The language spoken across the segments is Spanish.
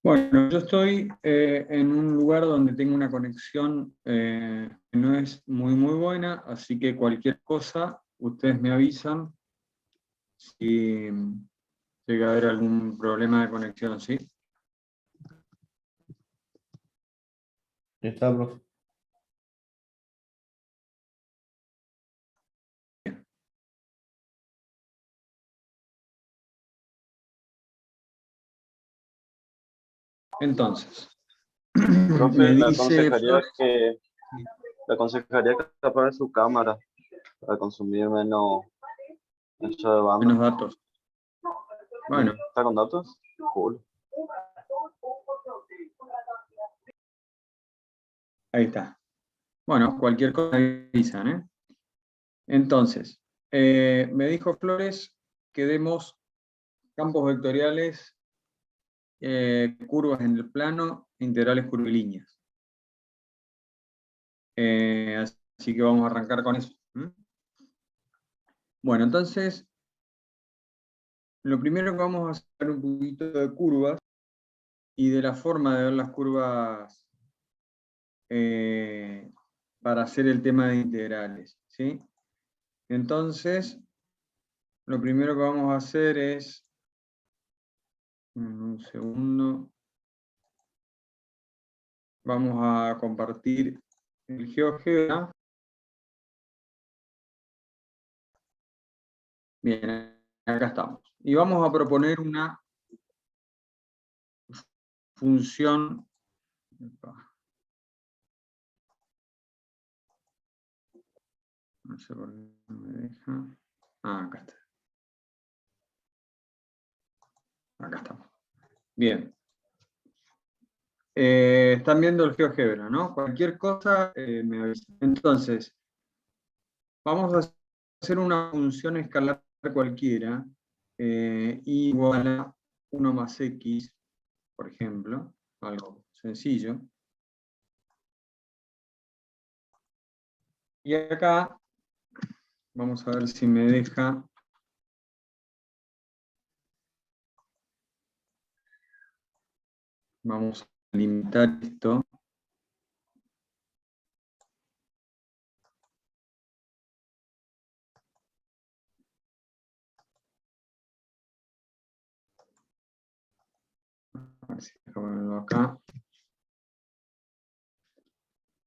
Bueno, yo estoy en un lugar donde tengo una conexión que no es muy buena, así que cualquier cosa, ustedes me avisan si llega a haber algún problema de conexión, ¿sí? Está, profe. Entonces, Profe, me dice Flores, le aconsejaría que apague su cámara para consumir menos ancho de banda. menos datos. Bueno, ¿Está con datos? Cool. ahí está. Bueno, cualquier cosa me avisan, ¿eh? Entonces, me dijo Flores que demos campos vectoriales, curvas en el plano, integrales curvilíneas. Así que vamos a arrancar con eso. Bueno, entonces, lo primero que vamos a hacer un poquito de curvas y de la forma de ver las curvas para hacer el tema de integrales, ¿sí? Entonces, lo primero que vamos a hacer es, un segundo, vamos a compartir el GeoGebra. Bien, acá estamos. Y vamos a proponer una función. No sé por qué no me deja. Acá está. Acá estamos. Bien. Están viendo el GeoGebra, ¿no? Cualquier cosa me avisan. Entonces, vamos a hacer una función escalar cualquiera igual a 1 más x, por ejemplo, algo sencillo. Y acá, vamos a ver si me deja. Vamos a limitar esto. A ver si dejo ponerlo acá.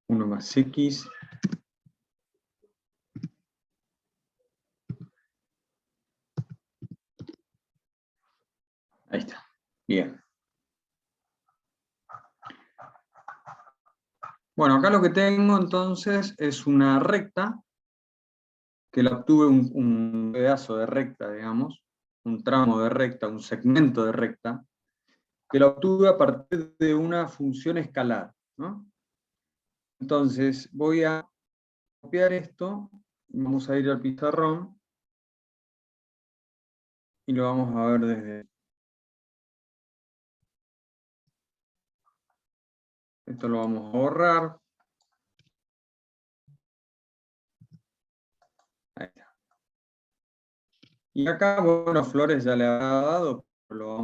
1 más x. Ahí está. Bien. Bueno, acá lo que tengo entonces es una recta, que la obtuve un pedazo de recta, digamos, un tramo de recta, un segmento de recta, que la obtuve a partir de una función escalar, ¿no? Entonces voy a copiar esto, vamos a ir al pizarrón, y lo vamos a ver desde... Esto lo vamos a borrar. Ahí está. Y acá, bueno, Flores ya le ha dado, pero lo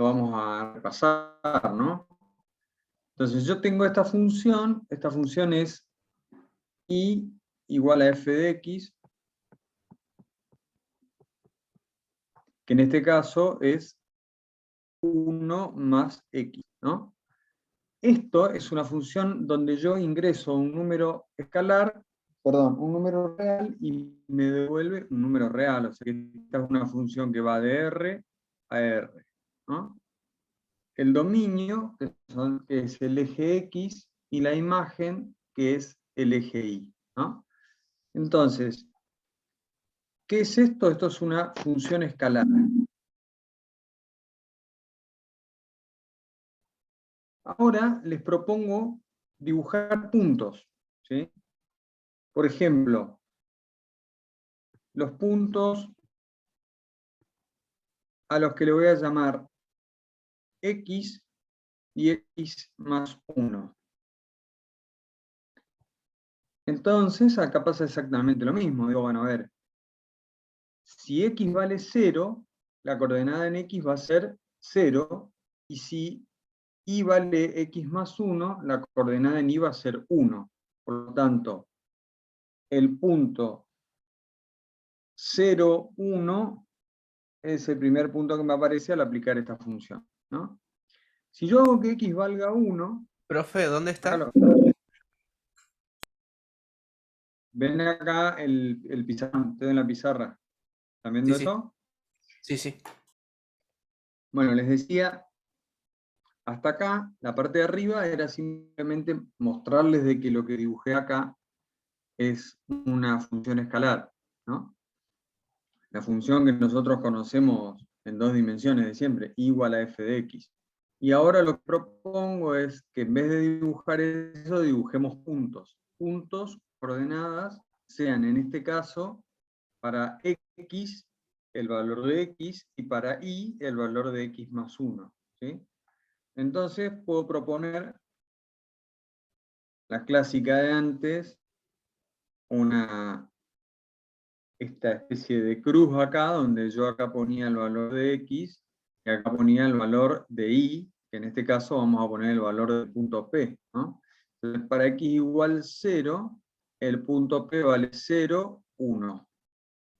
vamos a repasar, ¿no? Entonces yo tengo esta función es y igual a f de x, que en este caso es 1 más x, ¿no? Esto es una función donde yo ingreso un número escalar, perdón, un número real y me devuelve un número real, o sea que esta es una función que va de R a R, ¿no? El dominio, que es el eje X, y la imagen, que es el eje Y, ¿no? Entonces, ¿qué es esto? Esto es una función escalar. Ahora les propongo dibujar puntos, ¿sí? Por ejemplo, los puntos a los que le voy a llamar X y X más 1. Entonces, acá pasa exactamente lo mismo. Digo, bueno, a ver, si X vale 0, la coordenada en X va a ser 0, y si y vale x más 1, la coordenada en y va a ser 1. Por lo tanto, el punto 0, 1 es el primer punto que me aparece al aplicar esta función, ¿no? Si yo hago que x valga 1... Profe, ¿dónde está? Ven acá el pizarrón, estoy en la pizarra. ¿Están viendo Sí, sí. eso? Sí, sí. Bueno, les decía, hasta acá, la parte de arriba era simplemente mostrarles de que lo que dibujé acá es una función escalar, ¿no? La función que nosotros conocemos en 2 dimensiones de siempre, igual a f de x. Y ahora lo que propongo es que en vez de dibujar eso, dibujemos puntos. Puntos, coordenadas, sean en este caso, para x, el valor de x, y para y, el valor de x más 1. ¿Sí? Entonces puedo proponer la clásica de antes, esta especie de cruz acá, donde yo acá ponía el valor de x, y acá ponía el valor de y, que en este caso vamos a poner el valor del punto P, ¿no? Entonces para x igual 0, el punto P vale 0, 1.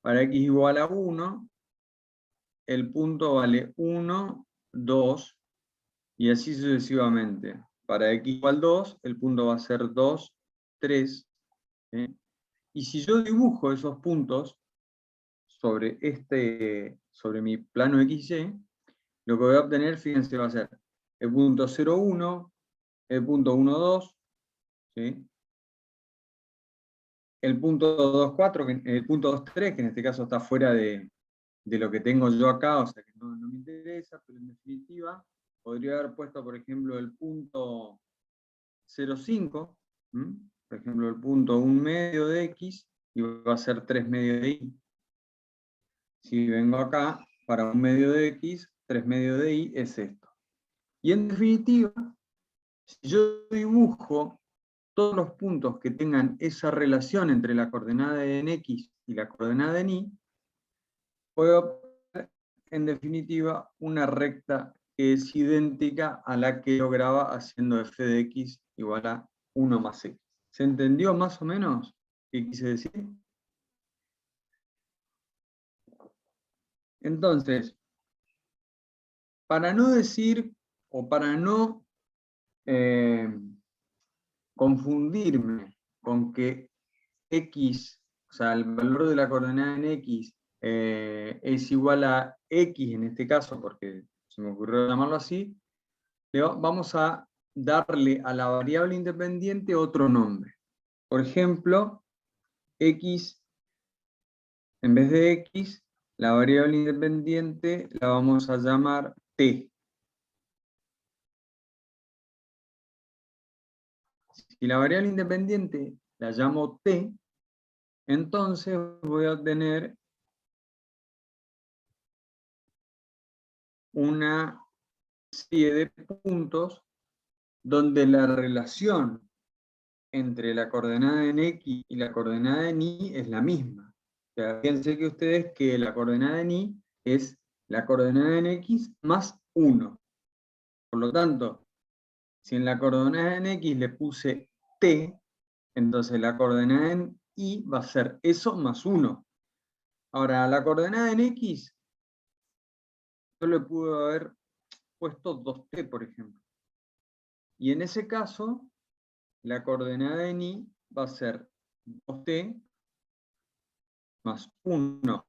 Para x igual a 1, el punto vale 1, 2, y así sucesivamente. Para x igual 2, el punto va a ser 2, 3. ¿Sí? Y si yo dibujo esos puntos sobre mi plano XY, lo que voy a obtener, fíjense, va a ser el punto 0, 1, el punto 1, 2, ¿sí? El punto 2, 4, el punto 2, 3, que en este caso está fuera de lo que tengo yo acá, o sea que no me interesa, pero en definitiva podría haber puesto, por ejemplo, el punto 0,5, por ejemplo, el punto 1 medio de x, y va a ser 3 medio de y. Si vengo acá, para 1 medio de x, 3 medio de y es esto. Y en definitiva, si yo dibujo todos los puntos que tengan esa relación entre la coordenada en x y la coordenada en y, puedo obtener, en definitiva, una recta que es idéntica a la que lograba haciendo f de x igual a 1 más x. ¿Se entendió más o menos qué quise decir? Entonces, para no decir, o para no confundirme con que x, o sea, el valor de la coordenada en x es igual a x en este caso, porque se me ocurrió llamarlo así, vamos a darle a la variable independiente otro nombre. Por ejemplo, x, en vez de x, la variable independiente la vamos a llamar t. Si la variable independiente la llamo t, entonces voy a obtener una serie de puntos donde la relación entre la coordenada en x y la coordenada en y es la misma. O sea, fíjense que ustedes que la coordenada en y es la coordenada en x más 1. Por lo tanto, si en la coordenada en x le puse t, entonces la coordenada en y va a ser eso más 1. Ahora, la coordenada en x, yo le pude haber puesto 2t, por ejemplo. Y en ese caso, la coordenada en y va a ser 2t más 1.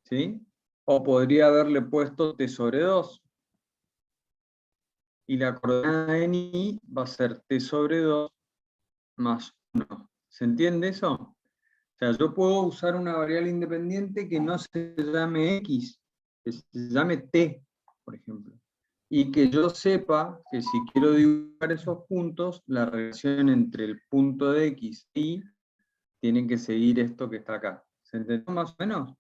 ¿Sí? O podría haberle puesto t sobre 2. Y la coordenada en y va a ser t sobre 2 más 1. ¿Se entiende eso? O sea, yo puedo usar una variable independiente que no se llame x, que se llame t, por ejemplo. Y que yo sepa que si quiero dibujar esos puntos, la relación entre el punto de x y tiene que seguir esto que está acá. ¿Se entendió más o menos?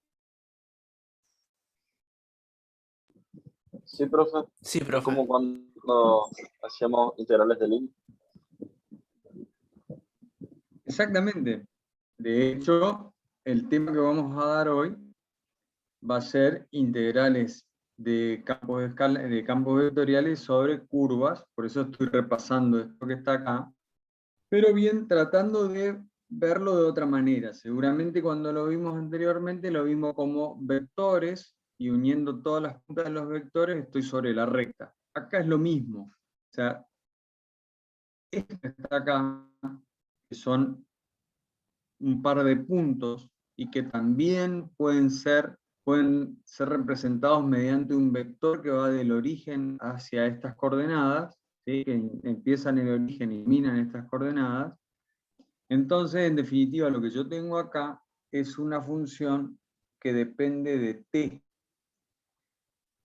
Sí, profe. Sí, Es profe. como cuando hacíamos integrales de línea. Exactamente. De hecho, el tema que vamos a dar hoy va a ser integrales de campos vectoriales sobre curvas, por eso estoy repasando esto que está acá, pero bien tratando de verlo de otra manera. Seguramente cuando lo vimos anteriormente lo vimos como vectores, y uniendo todas las puntas de los vectores estoy sobre la recta. Acá es lo mismo. O sea, esto que está acá, que son un par de puntos, y que también pueden ser representados mediante un vector que va del origen hacia estas coordenadas, ¿sí? Que empiezan en el origen y terminan en estas coordenadas. Entonces, en definitiva, lo que yo tengo acá es una función que depende de t.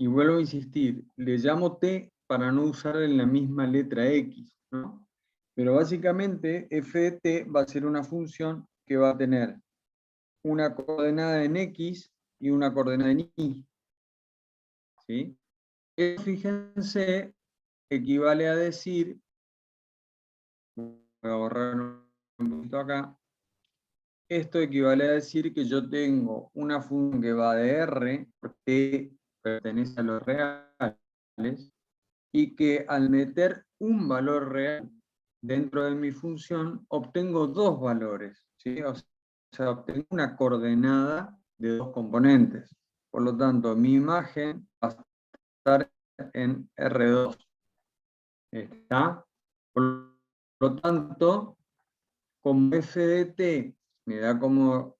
Y vuelvo a insistir, le llamo t para no usar en la misma letra x, ¿no? Pero básicamente f de t va a ser una función que va a tener una coordenada en x y una coordenada en y. ¿Sí? Eso, fíjense, equivale a decir, voy a borrar un poquito acá, esto equivale a decir que yo tengo una función que va de R, porque pertenece a los reales, y que al meter un valor real dentro de mi función, obtengo dos valores, ¿sí? O sea, obtengo una coordenada de dos componentes. Por lo tanto, mi imagen va a estar en R2. ¿Está? Por lo tanto, como f de t me da como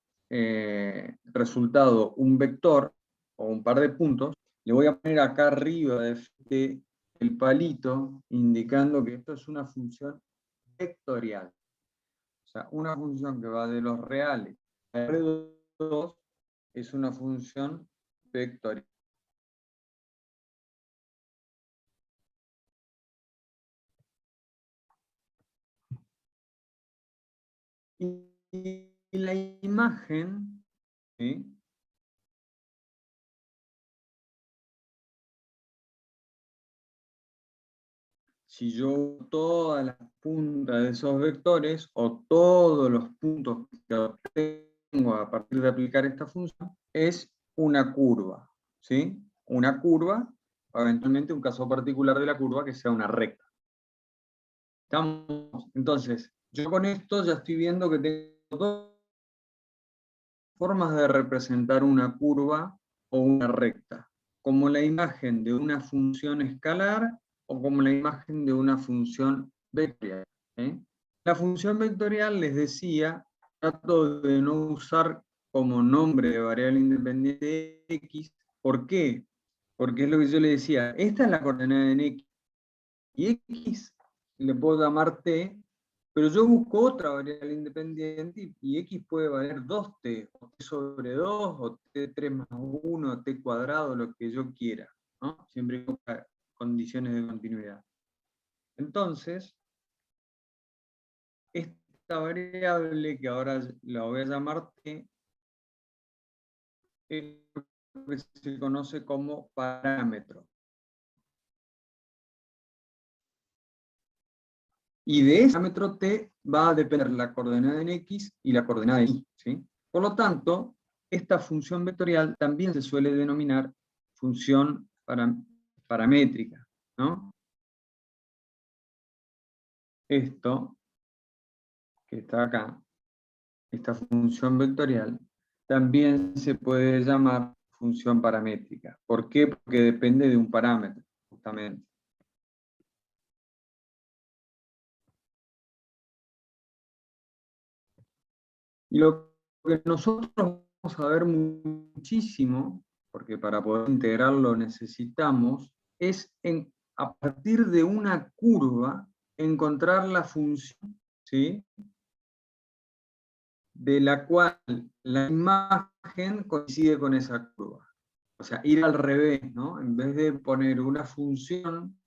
resultado un vector o un par de puntos, le voy a poner acá arriba de f de t el palito indicando que esto es una función vectorial. O sea, una función que va de los reales a R2 es una función vectorial. Y la imagen, ¿sí? Si yo todas las puntas de esos vectores, o todos los puntos que obtengo a partir de aplicar esta función, es una curva, ¿sí? Una curva, eventualmente un caso particular de la curva que sea una recta. ¿Estamos? Entonces, yo con esto ya estoy viendo que tengo dos formas de representar una curva o una recta, como la imagen de una función escalar o como la imagen de una función vectorial. La función vectorial, les decía, trato de no usar como nombre de variable independiente x. ¿Por qué? Porque es lo que yo le decía, esta es la coordenada en x, y x le puedo llamar t, pero yo busco otra variable independiente y x puede valer 2t, o t sobre 2, o t3 más 1, o t cuadrado, lo que yo quiera, ¿no? Siempre con condiciones de continuidad. Entonces, esta variable, que ahora la voy a llamar t, es lo que se conoce como parámetro. Y de ese parámetro t va a depender la coordenada en x y la coordenada en y, ¿sí? Por lo tanto, esta función vectorial también se suele denominar función paramétrica, ¿no? Esto, que está acá, esta función vectorial, también se puede llamar función paramétrica. ¿Por qué? Porque depende de un parámetro, justamente. Y lo que nosotros vamos a ver muchísimo, porque para poder integrarlo necesitamos, es a partir de una curva encontrar la función, ¿sí?, de la cual la imagen coincide con esa curva. O sea, ir al revés, ¿no? En vez de poner una función,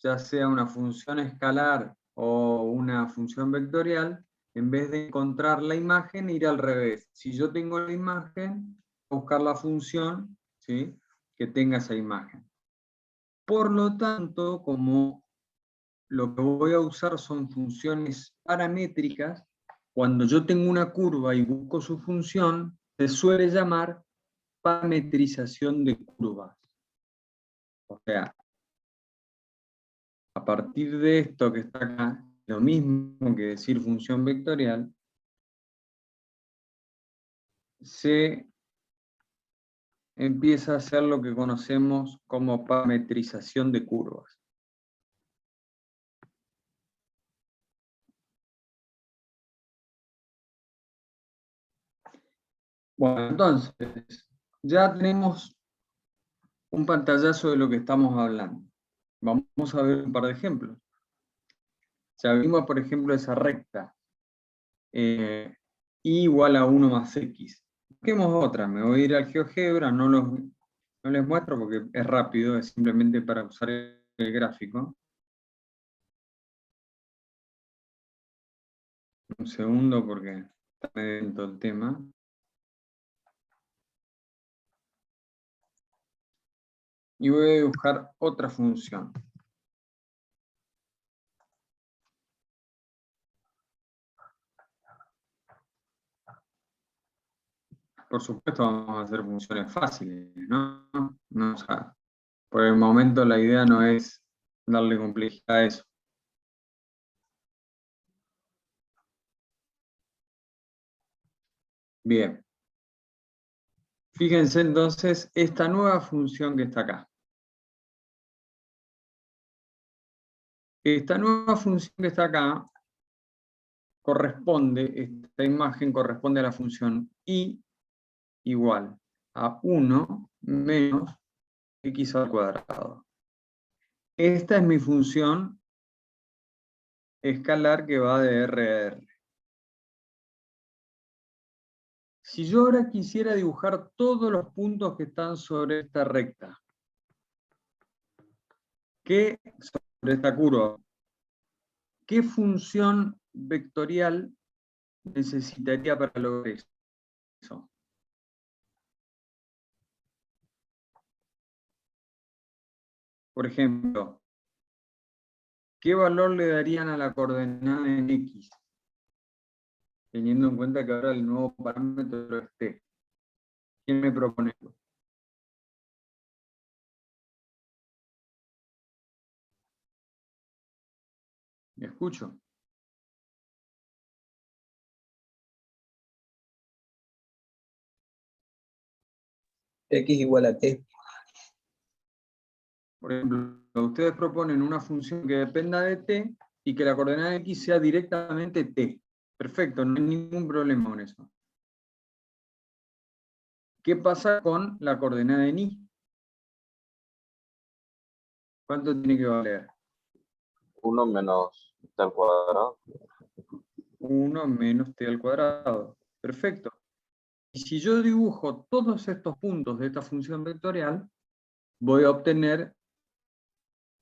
ya sea una función escalar o una función vectorial, en vez de encontrar la imagen, ir al revés. Si yo tengo la imagen, buscar la función, ¿sí?, que tenga esa imagen. Por lo tanto, como lo que voy a usar son funciones paramétricas, cuando yo tengo una curva y busco su función, se suele llamar parametrización de curvas. O sea, a partir de esto que está acá, lo mismo que decir función vectorial, se empieza a hacer lo que conocemos como parametrización de curvas. Bueno, entonces, ya tenemos un pantallazo de lo que estamos hablando. Vamos a ver un par de ejemplos. Ya vimos, por ejemplo, esa recta, y igual a 1 más x. Busquemos otra, me voy a ir al GeoGebra, no les muestro porque es rápido, es simplemente para usar el gráfico. Un segundo porque está medio lento el tema. Y voy a dibujar otra función. Por supuesto vamos a hacer funciones fáciles, ¿no? O sea, por el momento la idea no es darle complejidad a eso. Bien. Fíjense entonces esta nueva función que está acá. Esta nueva función que está acá esta imagen corresponde a la función y igual a 1 menos x al cuadrado. Esta es mi función escalar que va de R a R. Si yo ahora quisiera dibujar todos los puntos que están sobre esta recta, sobre esta curva, ¿qué función vectorial necesitaría para lograr eso? Por ejemplo, ¿qué valor le darían a la coordenada en X? Teniendo en cuenta que ahora el nuevo parámetro es T. ¿Quién me propone esto? ¿Me escucho? X igual a T. Por ejemplo, ustedes proponen una función que dependa de T y que la coordenada de X sea directamente T. Perfecto, no hay ningún problema con eso. ¿Qué pasa con la coordenada en Y? ¿Cuánto tiene que valer? 1 menos t al cuadrado. 1 menos t al cuadrado. Perfecto. Y si yo dibujo todos estos puntos de esta función vectorial, voy a obtener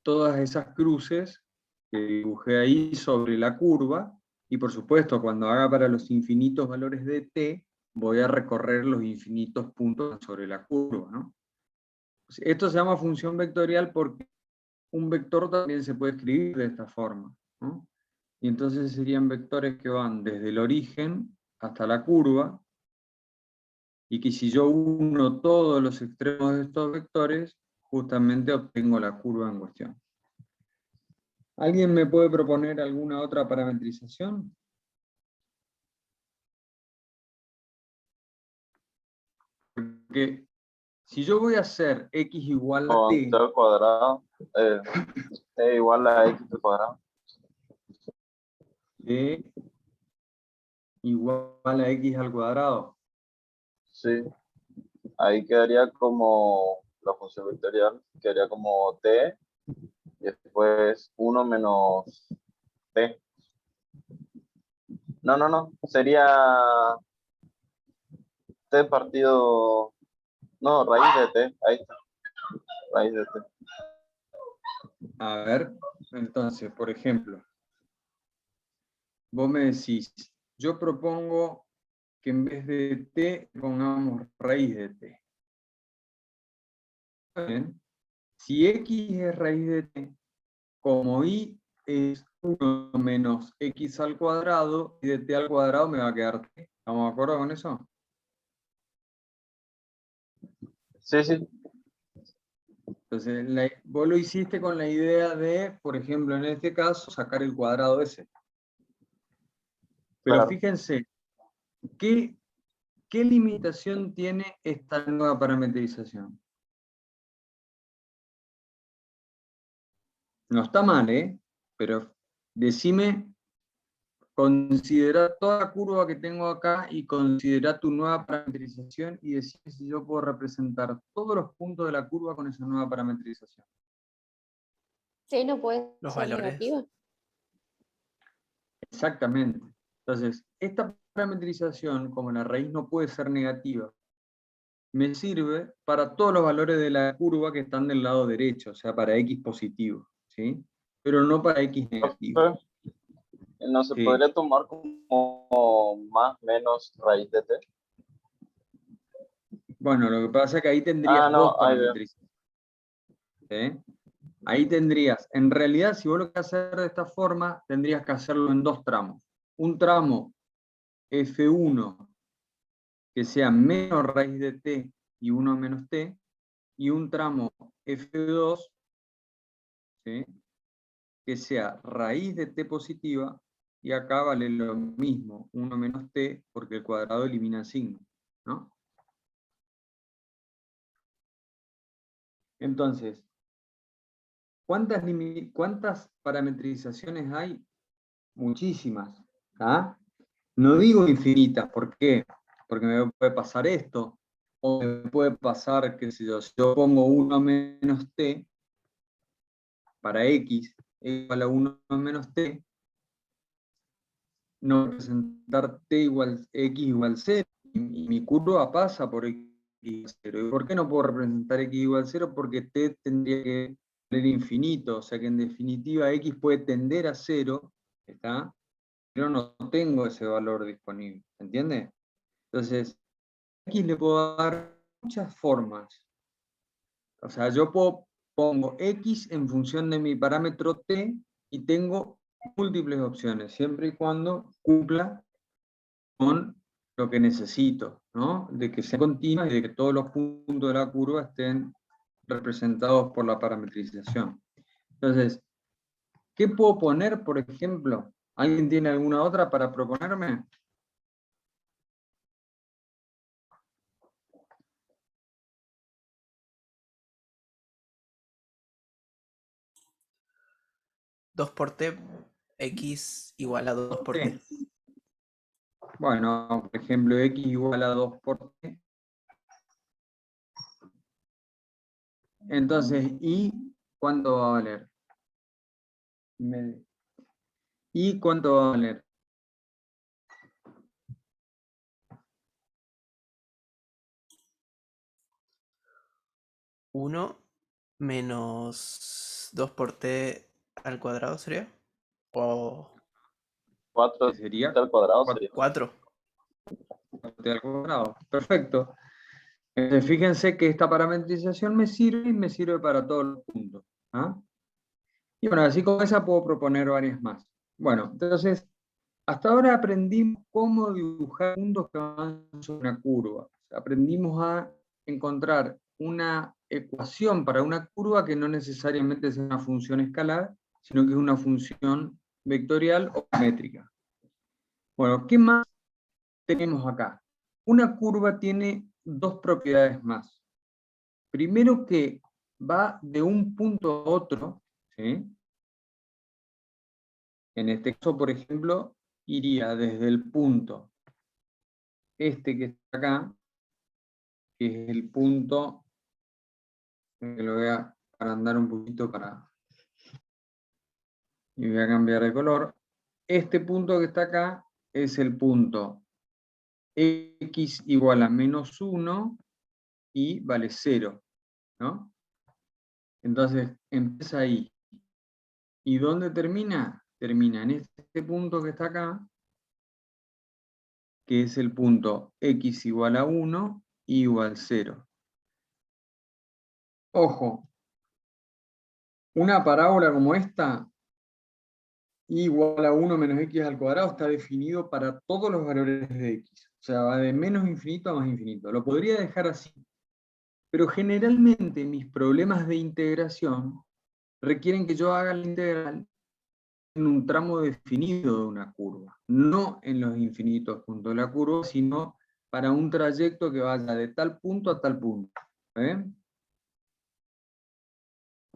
todas esas cruces que dibujé ahí sobre la curva, y por supuesto, cuando haga para los infinitos valores de t, voy a recorrer los infinitos puntos sobre la curva, ¿no? Esto se llama función vectorial porque un vector también se puede escribir de esta forma, ¿no? Y entonces serían vectores que van desde el origen hasta la curva, y que si yo uno todos los extremos de estos vectores, justamente obtengo la curva en cuestión. ¿Alguien me puede proponer alguna otra parametrización? Porque si yo voy a hacer x igual a Con t, t al cuadrado, t igual a x al cuadrado. t igual a x al cuadrado. Sí, ahí quedaría como la función vectorial, quedaría como t, y después 1 menos t. No, sería t partido, no, raíz de t, ahí está, raíz de t. A ver, entonces, por ejemplo, vos me decís, yo propongo que en vez de t pongamos raíz de t. Bien. Si x es raíz de t, como y es 1 menos x al cuadrado, y de t al cuadrado me va a quedar t. ¿Estamos de acuerdo con eso? Sí. Entonces, vos lo hiciste con la idea de, por ejemplo, en este caso, sacar el cuadrado ese. Pero Claro. fíjense, ¿qué limitación tiene esta nueva parametrización? No está mal, pero decime, considera toda la curva que tengo acá y considera tu nueva parametrización y decime si yo puedo representar todos los puntos de la curva con esa nueva parametrización. Sí, no puede Los ser valores. negativa. Exactamente. Entonces, esta parametrización, como la raíz no puede ser negativa, me sirve para todos los valores de la curva que están del lado derecho, o sea, para x positivo, ¿sí? Pero no para x negativo. ¿No se Sí. podría tomar como más menos raíz de t? Bueno, lo que pasa es que ahí tendrías No, dos ahí veo. parametrizaciones. ¿Sí? Ahí tendrías, en realidad, si vos lo querés hacer de esta forma, tendrías que hacerlo en dos tramos. Un tramo F1, que sea menos raíz de t y 1 menos t, y un tramo F2, ¿sí? Que sea raíz de t positiva, y acá vale lo mismo, 1 menos t, porque el cuadrado elimina el signo, ¿no? Entonces, ¿cuántas parametrizaciones hay? Muchísimas. ¿Ah? No digo infinitas, ¿por qué? Porque me puede pasar esto, o me puede pasar, qué sé yo, si yo pongo 1 menos t para x igual a 1 menos t, no representar t igual x igual 0, y mi curva pasa por x igual 0. ¿Y por qué no puedo representar x igual 0? Porque t tendría que valer infinito, o sea que en definitiva x puede tender a 0, ¿está? Pero no tengo ese valor disponible, ¿entiende? Entonces, a x le puedo dar muchas formas. O sea, yo pongo x en función de mi parámetro t y tengo múltiples opciones, siempre y cuando cumpla con lo que necesito, ¿no? De que sea continua y de que todos los puntos de la curva estén representados por la parametrización. Entonces, ¿qué puedo poner, por ejemplo? ¿Alguien tiene alguna otra para proponerme? Dos por t, x igual a 2 por t. Bueno, por ejemplo, x igual a 2 por t. Entonces, ¿y cuánto va a valer? ¿Y cuánto va a valer? ¿1 menos 2 por t al cuadrado sería? ¿O 4 ¿Qué sería? t al cuadrado 4 sería. 4? t al cuadrado. Perfecto. Entonces, fíjense que esta parametrización me sirve y me sirve para todos los puntos. ¿Ah? Y bueno, así como esa puedo proponer varias más. Bueno, entonces, hasta ahora aprendimos cómo dibujar puntos que van sobre una curva. Aprendimos a encontrar una ecuación para una curva que no necesariamente es una función escalar, sino que es una función vectorial o métrica. Bueno, ¿qué más tenemos acá? Una curva tiene dos propiedades más. Primero que va de un punto a otro, ¿sí? En este caso, por ejemplo, iría desde el punto este que está acá, que es el punto, que lo voy a agrandar un poquito y voy a cambiar de color. Este punto que está acá es el punto x igual a menos 1 y vale 0, ¿no? Entonces, empieza ahí. ¿Y dónde termina? Termina en este punto que está acá, que es el punto x igual a 1 y igual 0. Ojo, una parábola como esta, y igual a 1 menos x al cuadrado, está definido para todos los valores de x. O sea, va de menos infinito a más infinito. Lo podría dejar así, Pero generalmente mis problemas de integración requieren que yo haga la integral en un tramo definido de una curva, no en los infinitos puntos de la curva, sino para un trayecto que vaya de tal punto a tal punto.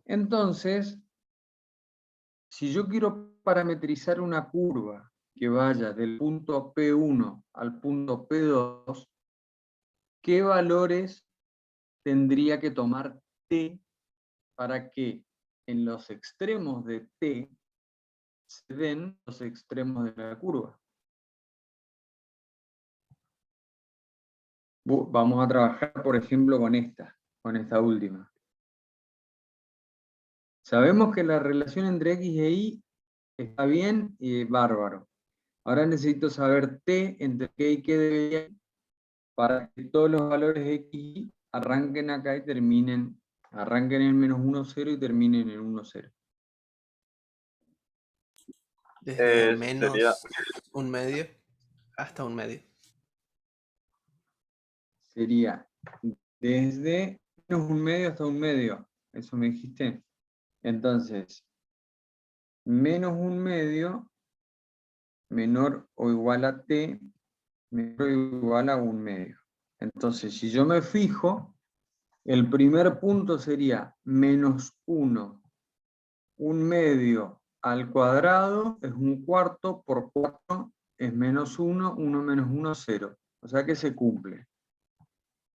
Entonces, si yo quiero parametrizar una curva que vaya del punto P1 al punto P2, ¿qué valores tendría que tomar T para que en los extremos de T se den los extremos de la curva? Vamos a trabajar, por ejemplo, con esta última. Sabemos que la relación entre X e Y está bien y bárbaro. Ahora necesito saber T entre qué y qué debería ir para que todos los valores X y Y arranquen acá y terminen, arranquen en -1, 0 y terminen en 1, 0. Desde menos Sería, 1/2 hasta 1/2. Sería desde -1/2 hasta 1/2. ¿Eso me dijiste? Entonces, -1/2 menor o igual a T menor o igual a 1/2. Entonces, si yo me fijo, el primer punto sería -1, 1/2 al cuadrado es 1/4 por 4 es -1, 1 menos 1, 0. O sea que se cumple.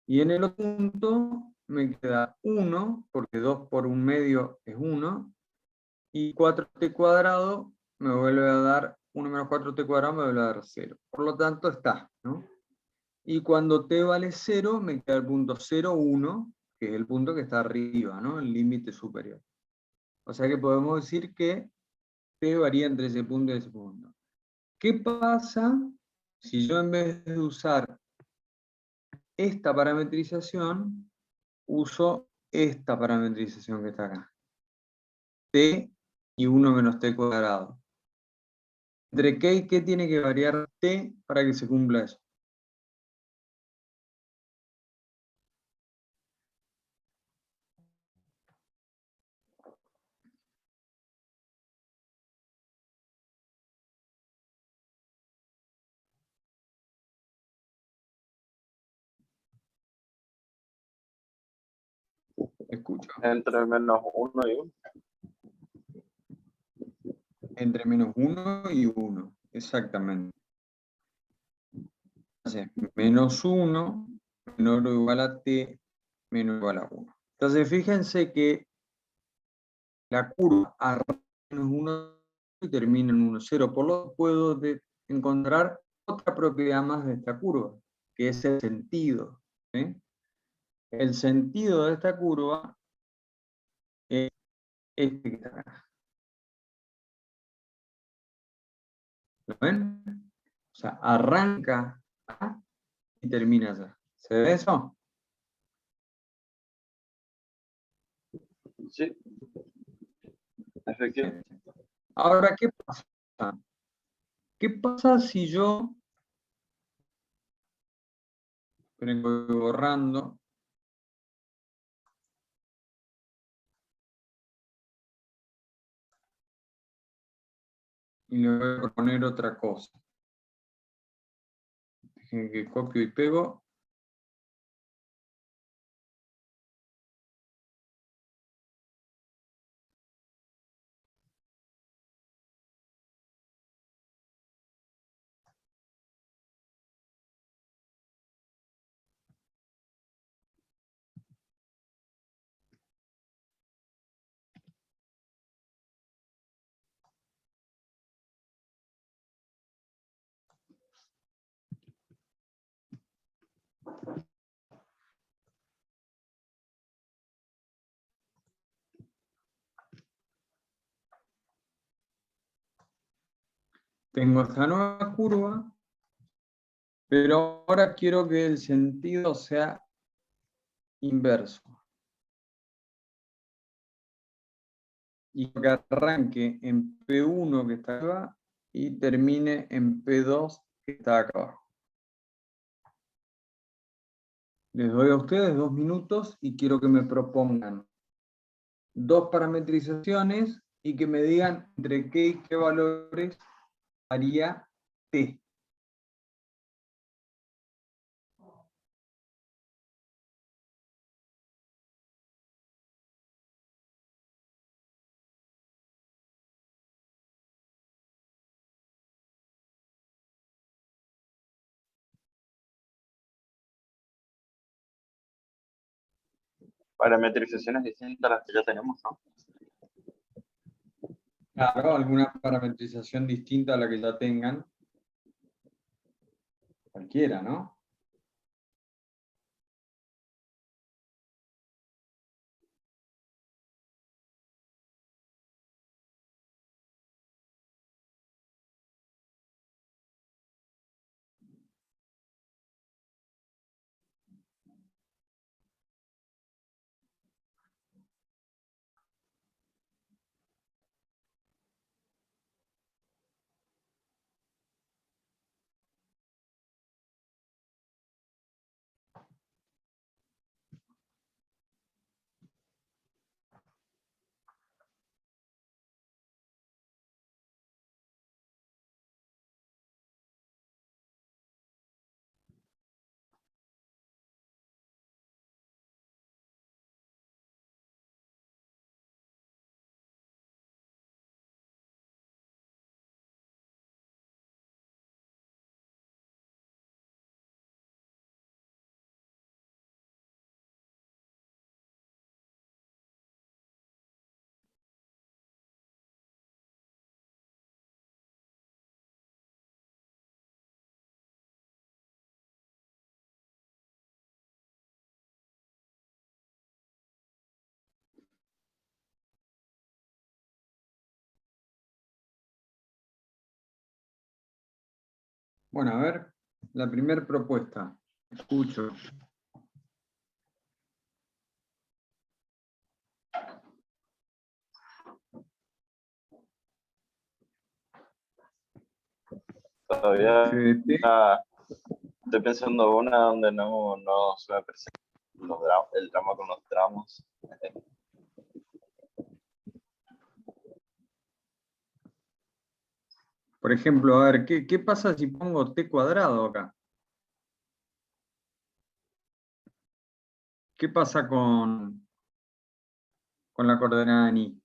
Y en el otro punto me queda 1, porque 2 por 1/2 es 1, y 4t cuadrado me vuelve a dar 1 menos 4t cuadrado me vuelve a dar 0. Por lo tanto está, ¿no? Y cuando t vale 0, me queda el punto 0, 1, que es el punto que está arriba, ¿no? El límite superior. O sea que podemos decir que t varía entre ese punto y ese punto. ¿Qué pasa si yo en vez de usar esta parametrización, uso esta parametrización que está acá? T y 1 menos t cuadrado. ¿Entre qué y qué tiene que variar t para que se cumpla eso? Escucho. entre -1 y 1. Entre -1 y 1, exactamente. Entonces, -1 menor o igual a t menor o igual a 1. Entonces, fíjense que la curva arranca en -1 y termina en 1, 0. Por lo tanto, puedo encontrar otra propiedad más de esta curva, que es el sentido. ¿Sí? El sentido de esta curva es este que está acá. ¿Lo ven? O sea, arranca acá y termina allá. ¿Se ve eso? Sí, efectivamente. Ahora, ¿qué pasa? ¿Qué pasa si yo, esperen que voy borrando, y le voy a proponer otra cosa? Dejen que copio y pego. Tengo esta nueva curva, pero ahora quiero que el sentido sea inverso. Y que arranque en P1 que está acá y termine en P2 que está acá abajo. Les doy a ustedes 2 minutos y quiero que me propongan 2 parametrizaciones y que me digan entre qué y qué valores haría T. Parametrizaciones distintas a las que ya tenemos, ¿no? Claro, alguna parametrización distinta a la que ya tengan. Cualquiera, ¿no? Bueno, a ver, la primera propuesta. Escucho. Todavía FDT. estoy pensando una donde no se me presenta el drama con los tramos. Por ejemplo, a ver, ¿qué pasa si pongo t cuadrado acá? ¿Qué pasa con la coordenada ni?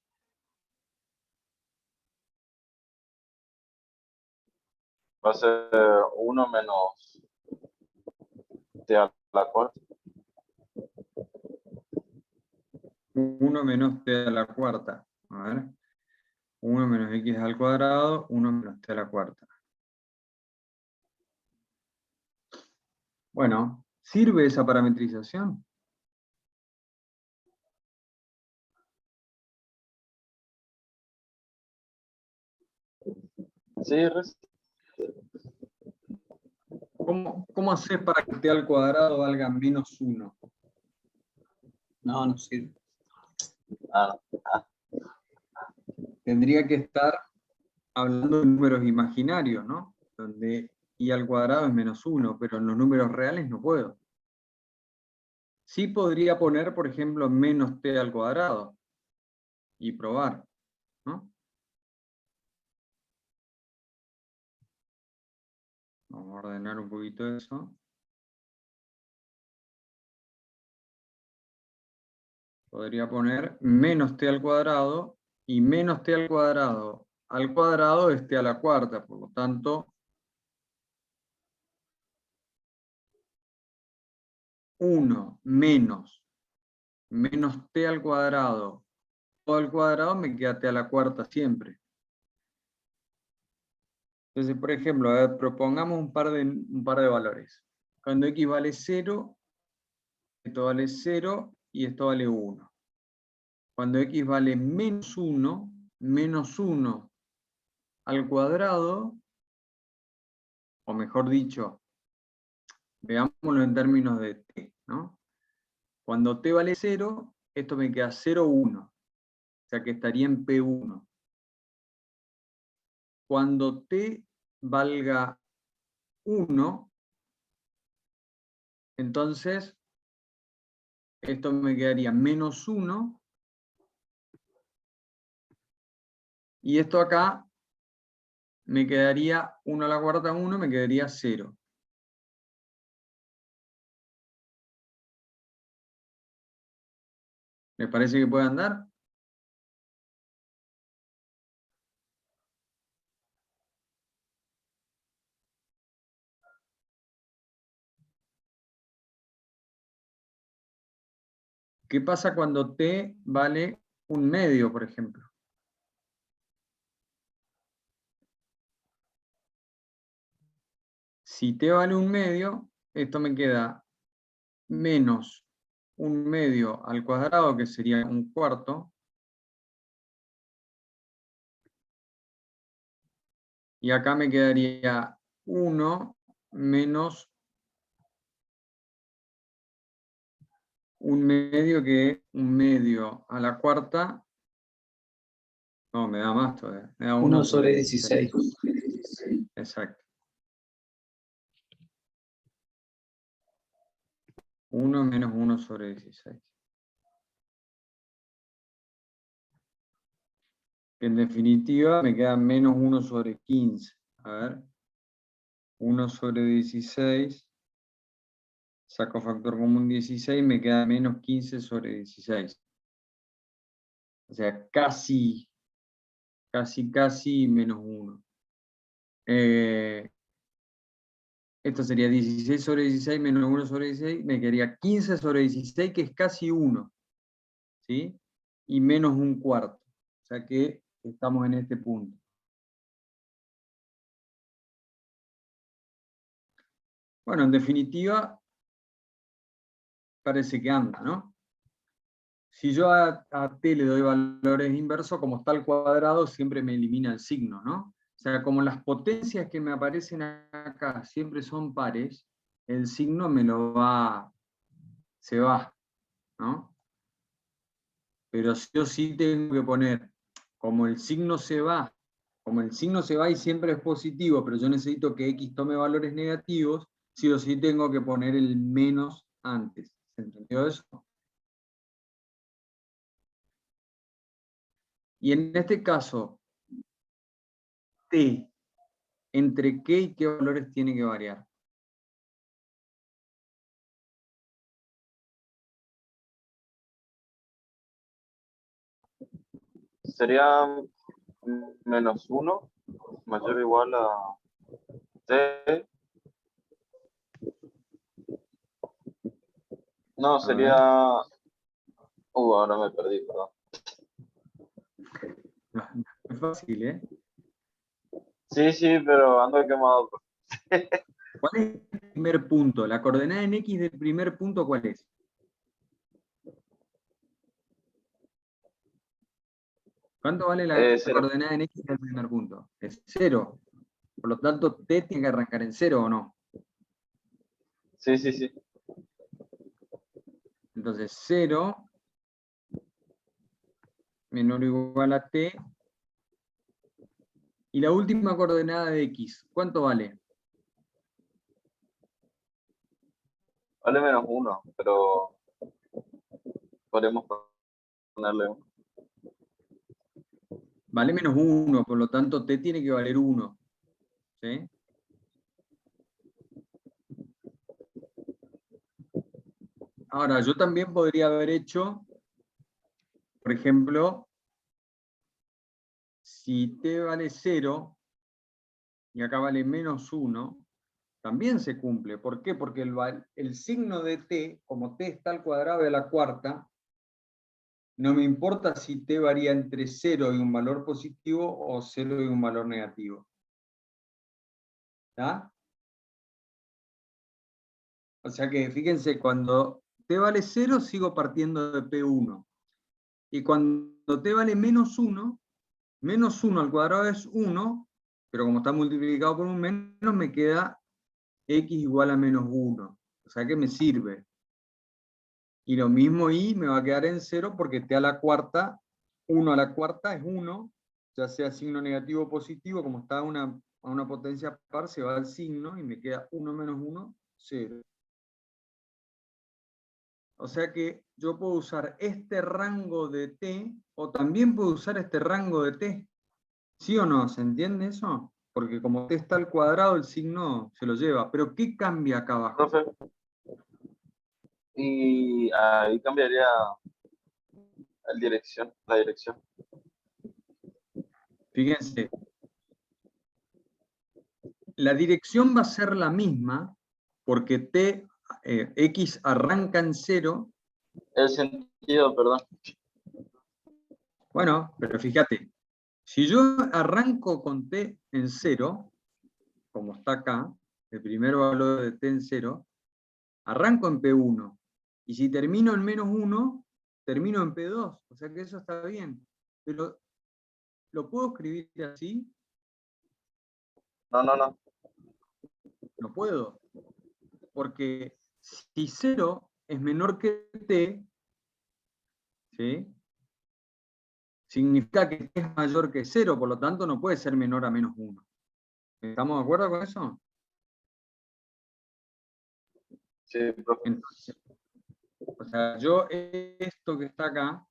Va a ser 1 menos t a la cuarta. 1 menos t a la cuarta. A ver. 1 menos x al cuadrado, 1 menos t a la cuarta. Bueno, ¿sirve esa parametrización? Sí, ¿Cómo haces para que t al cuadrado valga menos 1? No, no sirve. no. Tendría que estar hablando de números imaginarios, ¿no? Donde y al cuadrado es menos 1, pero en los números reales no puedo. Sí podría poner, por ejemplo, menos t al cuadrado y probar, ¿no? Vamos a ordenar un poquito eso. Podría poner menos t al cuadrado, y menos t al cuadrado es t a la cuarta, por lo tanto, 1 menos t al cuadrado, todo al cuadrado me queda t a la cuarta siempre. Entonces, por ejemplo, a ver, propongamos un par de valores. Cuando x vale 0, esto vale 0 y esto vale 1. Cuando x vale menos 1 al cuadrado, o mejor dicho, veámoslo en términos de t, ¿no? Cuando t vale 0, esto me queda 0, 1. O sea que estaría en P1. Cuando t valga 1, entonces esto me quedaría menos 1, y esto acá me quedaría 1 a la cuarta 1, me quedaría 0. ¿Les parece que puede andar? ¿Qué pasa cuando t vale 1/2, por ejemplo? Si t vale 1/2, esto me queda menos 1/2 al cuadrado, que sería 1/4. Y acá me quedaría 1 menos 1/2, que 1/2 a la cuarta. No, me da más todavía. Me da 1 sobre 16. Exacto. 1 menos 1 sobre 16. En definitiva, me queda menos 1 sobre 15. A ver. 1 sobre 16. Saco factor común 16, me queda menos 15 sobre 16. O sea, casi menos 1. Esto sería 16 sobre 16 menos 1 sobre 16, me quedaría 15 sobre 16, que es casi 1. ¿Sí? Y menos 1/4. O sea que estamos en este punto. Bueno, en definitiva, parece que anda, ¿no? Si yo a t le doy valores inversos, como está al cuadrado, siempre me elimina el signo, ¿no? O sea, como las potencias que me aparecen acá siempre son pares, el signo se va, ¿no? Pero yo sí tengo que poner, como el signo se va y siempre es positivo, pero yo necesito que x tome valores negativos, sí o sí tengo que poner el menos antes. ¿Se entendió eso? Y en este caso, t, ¿entre qué y qué valores tiene que variar? Sería menos 1 mayor o igual a t. No, A sería... ver. ahora me perdí, perdón. No, es fácil, ¿eh? Sí, sí, pero ando quemado. ¿Cuál es el primer punto? La coordenada en x del primer punto, ¿cuál es? ¿Cuánto vale la Cero. coordenada en x del primer punto? Es 0. Por lo tanto, t tiene que arrancar en 0, ¿o no? Sí, sí, sí. Entonces, 0 menor o igual a t. Y la última coordenada de x, ¿cuánto vale? Vale menos 1, pero podemos ponerle 1. Vale menos 1, por lo tanto, t tiene que valer 1. ¿Sí? Ahora, yo también podría haber hecho, por ejemplo, si t vale 0, y acá vale menos 1, también se cumple. ¿Por qué? Porque el signo de t, como t está al cuadrado de la cuarta, no me importa si t varía entre 0 y un valor positivo o 0 y un valor negativo. ¿Está? O sea que, fíjense, cuando t vale 0, sigo partiendo de P1. Y cuando t vale menos 1 al cuadrado es 1, pero como está multiplicado por un menos, me queda x igual a menos 1. O sea que me sirve. Y lo mismo y me va a quedar en 0 porque t a la cuarta, 1 a la cuarta es 1, ya sea signo negativo o positivo, como está a una potencia par, se va al signo y me queda 1 menos 1, 0. O sea que yo puedo usar este rango de t, o también puedo usar este rango de t. ¿Sí o no? ¿Se entiende eso? Porque como t está al cuadrado, el signo se lo lleva. Pero ¿qué cambia acá abajo? Profe, y ahí cambiaría la dirección. Fíjense, la dirección va a ser la misma, porque x arranca en 0. El sentido, perdón. Bueno, pero fíjate, si yo arranco con t en 0, como está acá, el primer valor de t en 0, arranco en P1. Y si termino en -1, termino en P2. O sea que eso está bien. Pero, ¿lo puedo escribir así? No. No puedo. Porque si 0 es menor que t, ¿sí? Significa que t es mayor que 0, por lo tanto no puede ser menor a -1. ¿Estamos de acuerdo con eso? Sí, profe. Entonces, o sea, yo esto que está acá,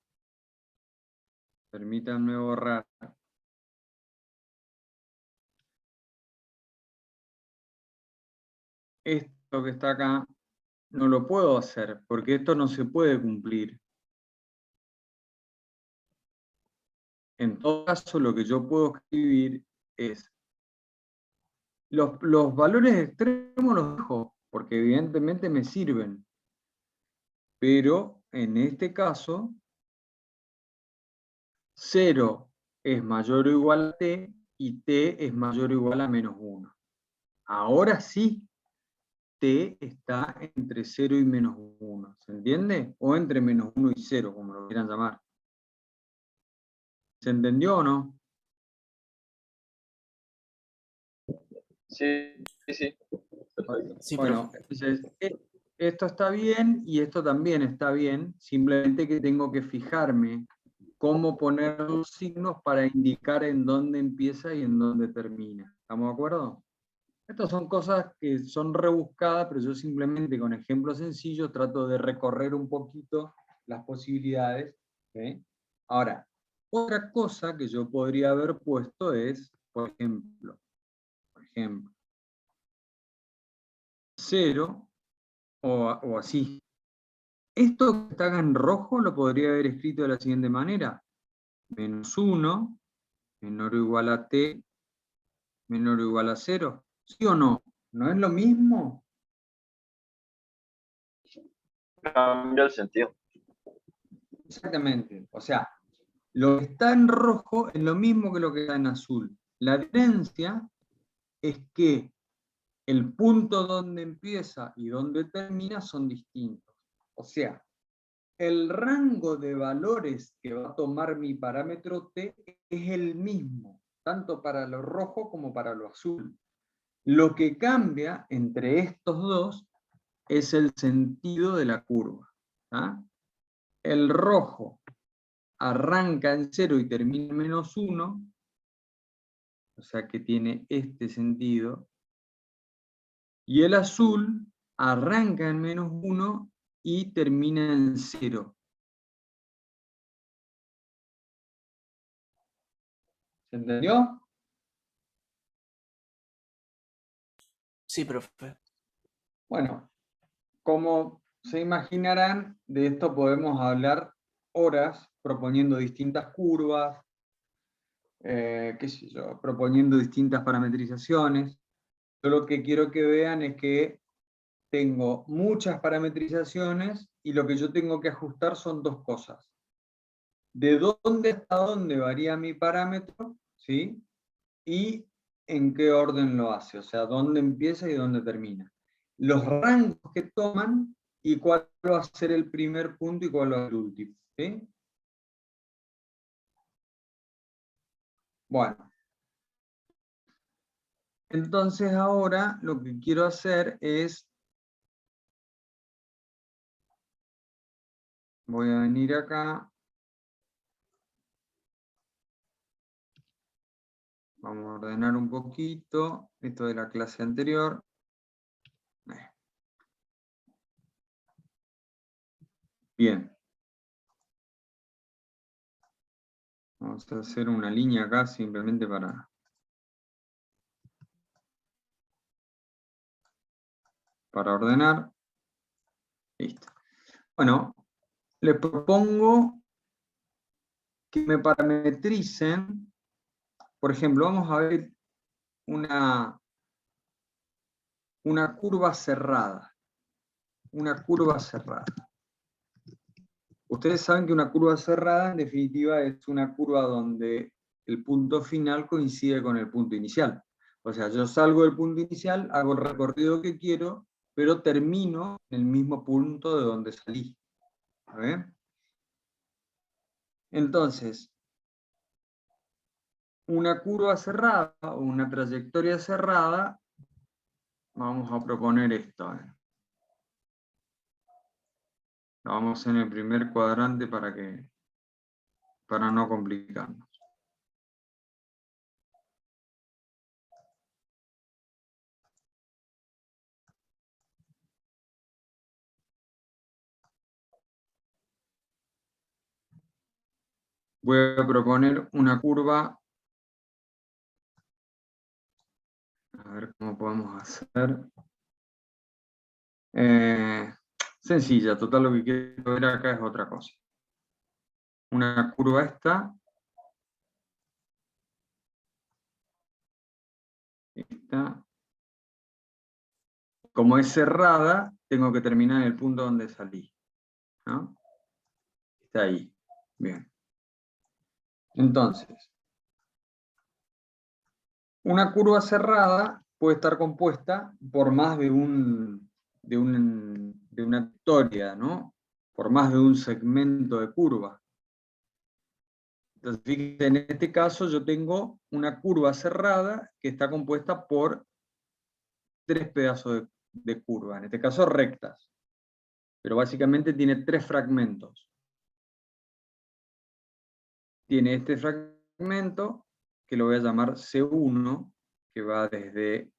permítanme borrar. Esto que está acá, no lo puedo hacer, porque esto no se puede cumplir. En todo caso, lo que yo puedo escribir es, los valores extremos los dejo, porque evidentemente me sirven. Pero en este caso, 0 es mayor o igual a t, y t es mayor o igual a -1. Ahora sí, t está entre 0 y -1. ¿Se entiende? O entre -1 y 0, como lo quieran llamar. ¿Se entendió o no? Sí. Perfecto. Sí, Bueno, profe. entonces, esto está bien y esto también está bien, simplemente que tengo que fijarme cómo poner los signos para indicar en dónde empieza y en dónde termina. ¿Estamos de acuerdo? Estas son cosas que son rebuscadas, pero yo simplemente con ejemplos sencillos trato de recorrer un poquito las posibilidades. ¿Sí? Ahora, otra cosa que yo podría haber puesto es, por ejemplo, 0 o así. Esto que está acá en rojo lo podría haber escrito de la siguiente manera. -1 menor o igual a t menor o igual a 0. ¿Sí o no? ¿No es lo mismo? Cambia el sentido. Exactamente. O sea, lo que está en rojo es lo mismo que lo que está en azul. La diferencia es que el punto donde empieza y donde termina son distintos. O sea, el rango de valores que va a tomar mi parámetro t es el mismo, tanto para lo rojo como para lo azul. Lo que cambia entre estos dos es el sentido de la curva. ¿Ah? El rojo arranca en 0 y termina en -1, o sea que tiene este sentido, y el azul arranca en -1 y termina en 0. ¿Se entendió? Sí, profe. Bueno, como se imaginarán, de esto podemos hablar horas proponiendo distintas curvas, qué sé yo, proponiendo distintas parametrizaciones. Yo lo que quiero que vean es que tengo muchas parametrizaciones y lo que yo tengo que ajustar son dos cosas. De dónde hasta dónde varía mi parámetro, ¿sí? Y en qué orden lo hace, o sea, dónde empieza y dónde termina. Los rangos que toman y cuál va a ser el primer punto y cuál va a ser el último. ¿Sí? Bueno. Entonces ahora lo que quiero hacer es, voy a venir acá, vamos a ordenar un poquito, esto de la clase anterior. Bien. Vamos a hacer una línea acá simplemente para ordenar. Listo. Bueno, les propongo que me parametricen, por ejemplo, vamos a ver una curva cerrada. Una curva cerrada. Ustedes saben que una curva cerrada, en definitiva, es una curva donde el punto final coincide con el punto inicial. O sea, yo salgo del punto inicial, hago el recorrido que quiero, pero termino en el mismo punto de donde salí. ¿A ver? Entonces, una curva cerrada o una trayectoria cerrada, vamos a proponer esto. Lo vamos en el primer cuadrante para no complicarnos. Voy a proponer una curva. A ver cómo podemos hacer. Sencilla, total lo que quiero ver acá es otra cosa. Una curva esta. Como es cerrada, tengo que terminar en el punto donde salí, ¿no? Está ahí. Bien. Entonces, una curva cerrada puede estar compuesta por más de una historia, ¿no? Por más de un segmento de curva. Entonces, fíjense, en este caso yo tengo una curva cerrada que está compuesta por 3 pedazos de curva, en este caso rectas. Pero básicamente tiene 3 fragmentos. Tiene este fragmento, que lo voy a llamar C1, que va desde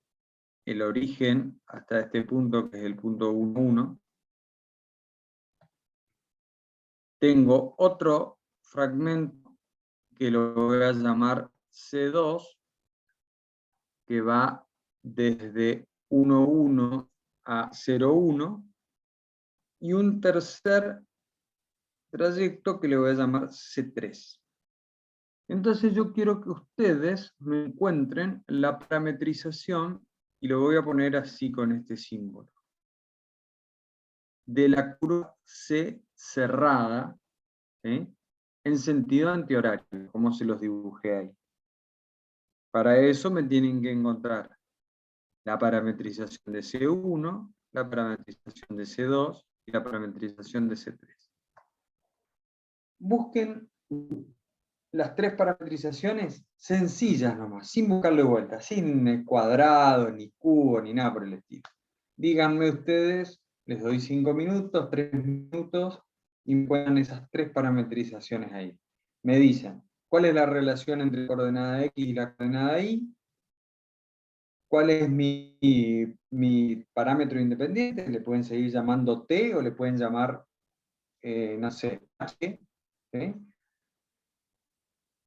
el origen hasta este punto, que es el punto 1, 1. Tengo otro fragmento, que lo voy a llamar C2, que va desde 1, 1 a 0, 1. Y un tercer trayecto que le voy a llamar C3. Entonces yo quiero que ustedes me encuentren la parametrización, y lo voy a poner así con este símbolo, de la curva C cerrada, ¿sí? En sentido antihorario, como se los dibujé ahí. Para eso me tienen que encontrar la parametrización de C1, la parametrización de C2 y la parametrización de C3. Busquen las 3 parametrizaciones sencillas nomás, sin buscarle vuelta, sin cuadrado, ni cubo, ni nada por el estilo. Díganme ustedes, les doy 5 minutos, 3 minutos, y me ponen esas 3 parametrizaciones ahí. Me dicen, ¿cuál es la relación entre la coordenada X y la coordenada Y? ¿Cuál es mi parámetro independiente? Le pueden seguir llamando T o le pueden llamar, no sé, H. ¿Sí?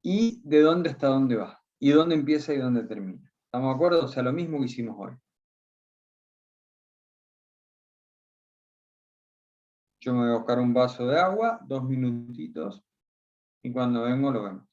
Y de dónde hasta dónde va, y dónde empieza y dónde termina. ¿Estamos de acuerdo? O sea, lo mismo que hicimos hoy. Yo me voy a buscar un vaso de agua, 2 minutitos, y cuando vengo lo vemos.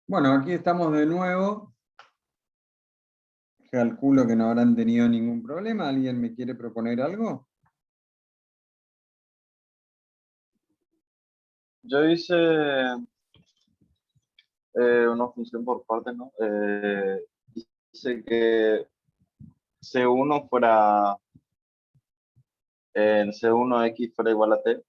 Bueno, aquí estamos de nuevo. Calculo que no habrán tenido ningún problema. ¿Alguien me quiere proponer algo? Yo hice una función por partes, ¿no? Hice que C1 fuera, en C1X fuera igual a T.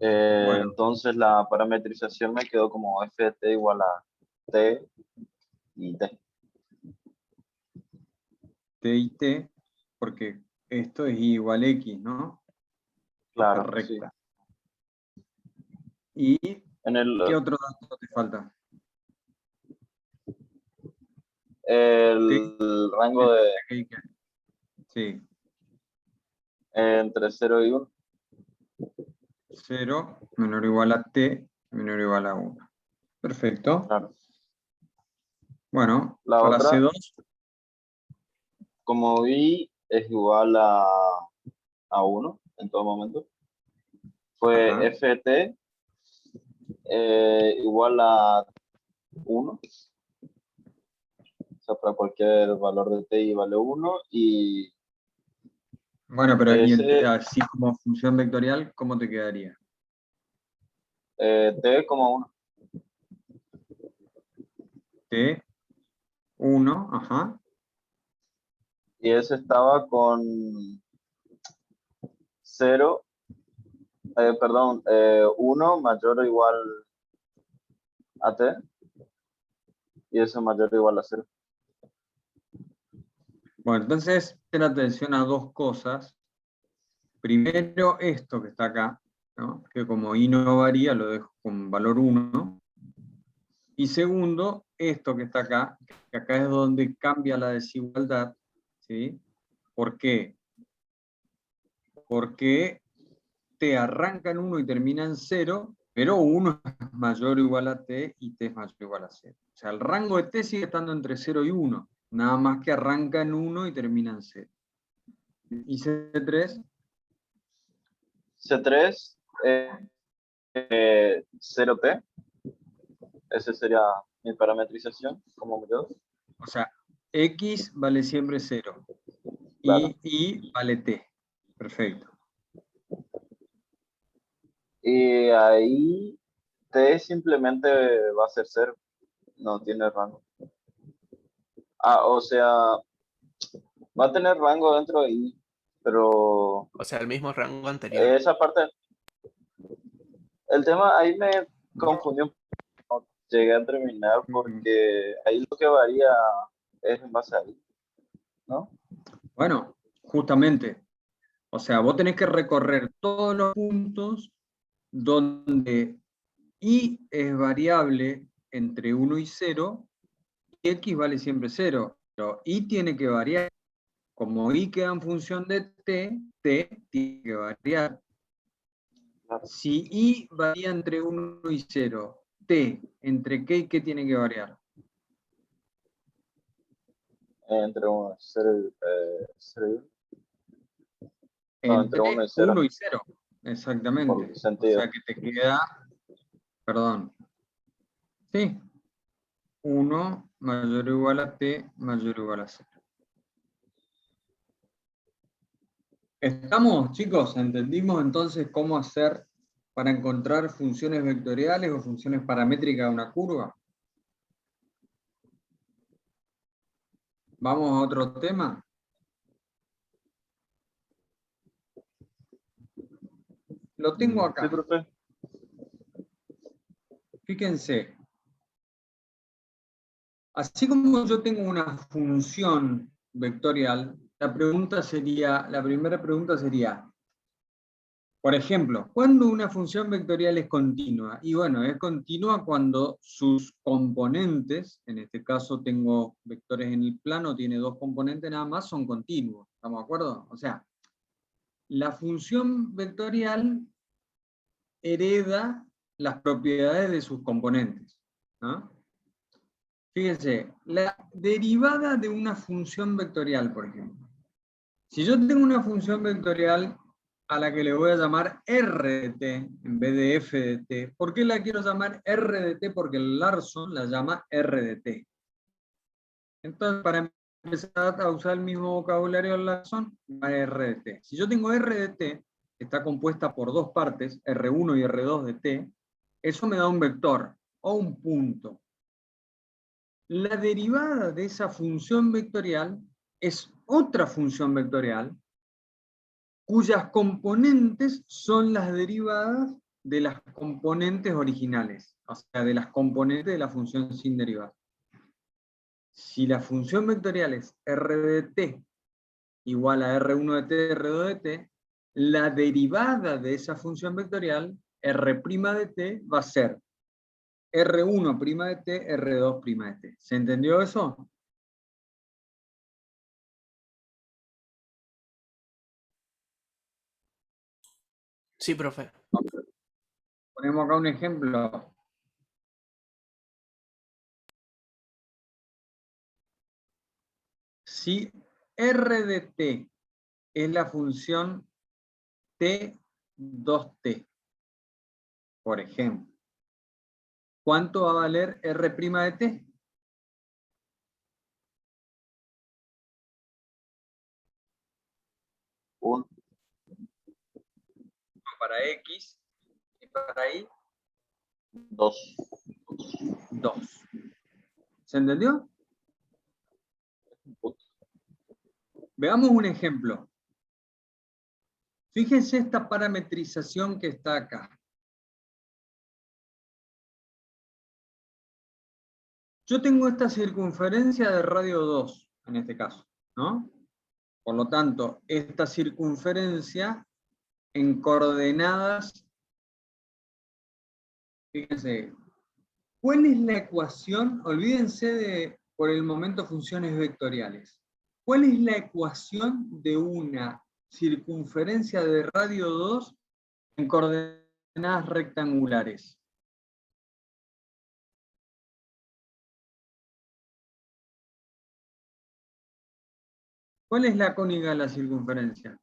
Bueno. Entonces la parametrización me quedó como f de t igual a t y t. T y T, porque esto es I igual X, ¿no? Claro, Esta sí. recta. ¿Y En el, qué otro dato te falta? el rango de Sí, entre 0 y 1. 0 menor o igual a T menor o igual a 1. Perfecto. Claro. Bueno, La para otra, C2, como I es igual a 1 en todo momento, fue ajá. ft igual a 1. O sea, para cualquier valor de t y vale 1. Y Bueno, pero ese así como función vectorial, ¿cómo te quedaría? t como 1. T, 1, ajá. Y ese estaba con 0, perdón, 1 mayor o igual a t, y eso mayor o igual a 0. Bueno, entonces, ten atención a dos cosas. Primero, esto que está acá, ¿no? Que como I no varía, lo dejo con valor 1. Y segundo, esto que está acá, que acá es donde cambia la desigualdad, ¿sí? ¿Por qué? Porque T arranca en 1 y termina en 0, pero 1 es mayor o igual a T y T es mayor o igual a 0. O sea, el rango de T sigue estando entre 0 y 1, nada más que arranca en 1 y termina en 0. ¿Y C3? C3, 0t, ese sería mi parametrización, como me quedó. O sea, X vale siempre 0 Claro. y Y vale T. Perfecto. Y ahí t simplemente va a ser 0, no tiene rango. O sea, va a tener rango dentro de I, pero O sea, el mismo rango anterior. esa parte, el tema ahí me confundió un poco, llegué a terminar porque ahí lo que varía es en base a I, ¿no? Bueno, justamente. O sea, vos tenés que recorrer todos los puntos donde I es variable entre 1 y 0, y X vale siempre 0. Pero I tiene que variar. Como I queda en función de T, T tiene que variar. Claro. Si I varía entre 1 y 0, T, ¿entre qué y qué tiene que variar? Entre 0 y 1. No, entre 1 Entre y 0, 1 y 0, exactamente. por O sea sentido. que te queda, perdón, sí, 1 mayor o igual a T mayor o igual a 0. ¿Estamos, chicos? ¿Entendimos entonces cómo hacer para encontrar funciones vectoriales o funciones paramétricas de una curva? ¿Vamos a otro tema? Lo tengo Sí, acá. profe. Fíjense. Así como yo tengo una función vectorial, la primera pregunta sería, por ejemplo, ¿cuándo una función vectorial es continua? Y bueno, es continua cuando sus componentes, en este caso tengo vectores en el plano, tiene dos componentes nada más, son continuos. ¿Estamos de acuerdo? O sea, la función vectorial hereda las propiedades de sus componentes, ¿no? Fíjense, la derivada de una función vectorial, por ejemplo. Si yo tengo una función vectorial a la que le voy a llamar R de t en vez de f de t. ¿Por qué la quiero llamar R de t? Porque el Larson la llama R de t. Entonces, para empezar a usar el mismo vocabulario del Larson, va R de t. Si yo tengo R de t, que está compuesta por dos partes, R1 y R2 de t, eso me da un vector o un punto. La derivada de esa función vectorial es otra función vectorial cuyas componentes son las derivadas de las componentes originales, o sea, de las componentes de la función sin derivada. Si la función vectorial es R de t ', a R1 de t, R2 de t, la derivada de esa función vectorial, R' de t, va a ser R1' de t, R2' de t. ¿Se entendió eso? Sí, profe. Ponemos acá un ejemplo. Si R de t es la función t2t, por ejemplo, ¿cuánto va a valer R' de t? Un, Para x y para y, 2. 2. ¿Se entendió? Veamos un ejemplo. Fíjense esta parametrización que está acá. Yo tengo esta circunferencia de radio 2, en este caso, ¿no? Por lo tanto, esta circunferencia en coordenadas, fíjense, ¿cuál es la ecuación? Olvídense de, por el momento, funciones vectoriales. ¿Cuál es la ecuación de una circunferencia de radio 2 en coordenadas rectangulares? ¿Cuál es la cónica de la circunferencia?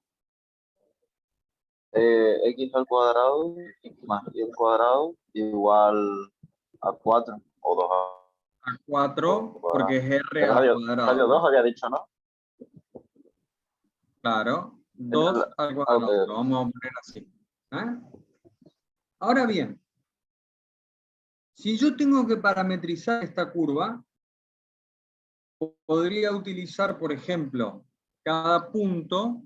X al cuadrado más y al cuadrado igual a 4 o 2 A 4, cuadrado. porque es R al Radio cuadrado. 2 había dicho, ¿no? Claro, En 2 el- al ok, cuadrado. Lo vamos a poner así. Ahora bien, si yo tengo que parametrizar esta curva, podría utilizar, por ejemplo, cada punto.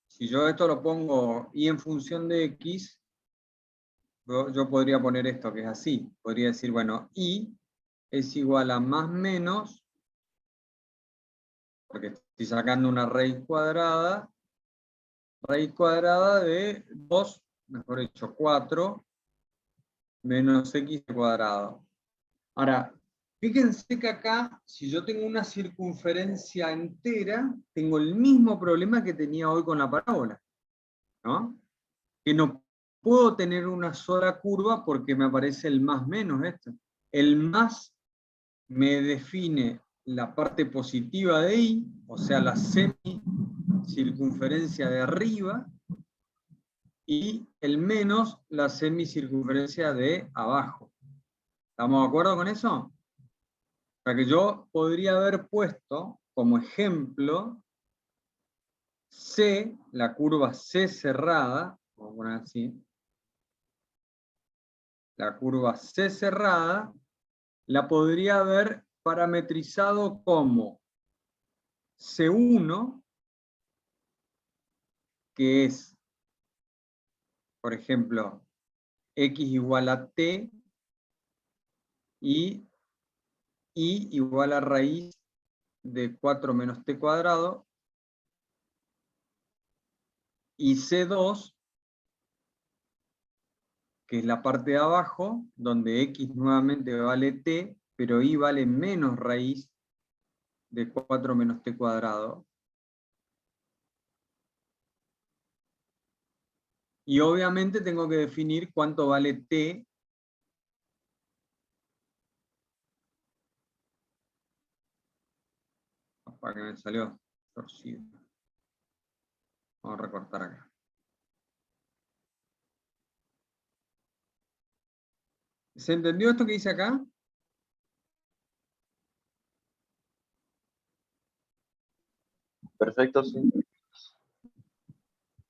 Si yo esto lo pongo y en función de x, yo podría poner esto que es así. Podría decir, bueno, y es igual a más menos, porque estoy sacando una raíz cuadrada de 2, mejor dicho, 4, menos x al cuadrado. Ahora, fíjense que acá, si yo tengo una circunferencia entera, tengo el mismo problema que tenía hoy con la parábola, ¿no? Que no puedo tener una sola curva porque me aparece el más menos esto. El más me define la parte positiva de y, o sea, la semicircunferencia de arriba, y el menos la semicircunferencia de abajo. ¿Estamos de acuerdo con eso? O sea que yo podría haber puesto como ejemplo C, la curva C cerrada, vamos a poner así, la curva C cerrada, la podría haber parametrizado como C1, que es, por ejemplo, x igual a t, y y igual a raíz de 4 menos t cuadrado, y C2, que es la parte de abajo, donde x nuevamente vale t, pero y vale menos raíz de 4 menos t cuadrado. Y obviamente tengo que definir cuánto vale t. Para que me salió torcido. Vamos a recortar acá. ¿Se entendió esto que dice acá? Perfecto, sí.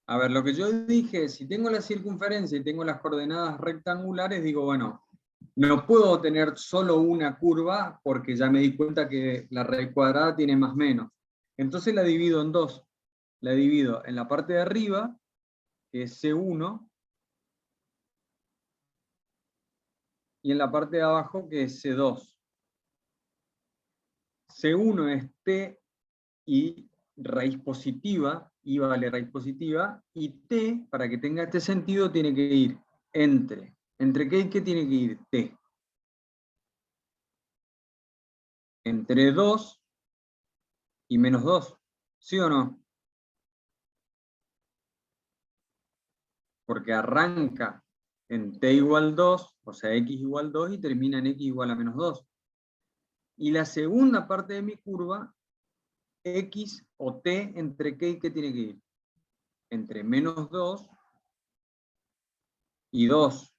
A ver, lo que yo dije, si tengo la circunferencia y tengo las coordenadas rectangulares, digo, bueno, no puedo tener solo una curva porque ya me di cuenta que la raíz cuadrada tiene más menos. Entonces la divido en dos. La divido en la parte de arriba, que es C1, y en la parte de abajo, que es C2. C1 es T y raíz positiva, I vale raíz positiva, y T, para que tenga este sentido, tiene que ir entre. ¿Entre qué y qué tiene que ir? T. Entre 2 y menos 2. ¿Sí o no? Porque arranca en T igual 2, o sea, X igual 2, y termina en X igual a menos 2. Y la segunda parte de mi curva, X o T, ¿entre qué y qué tiene que ir? Entre menos 2 y 2.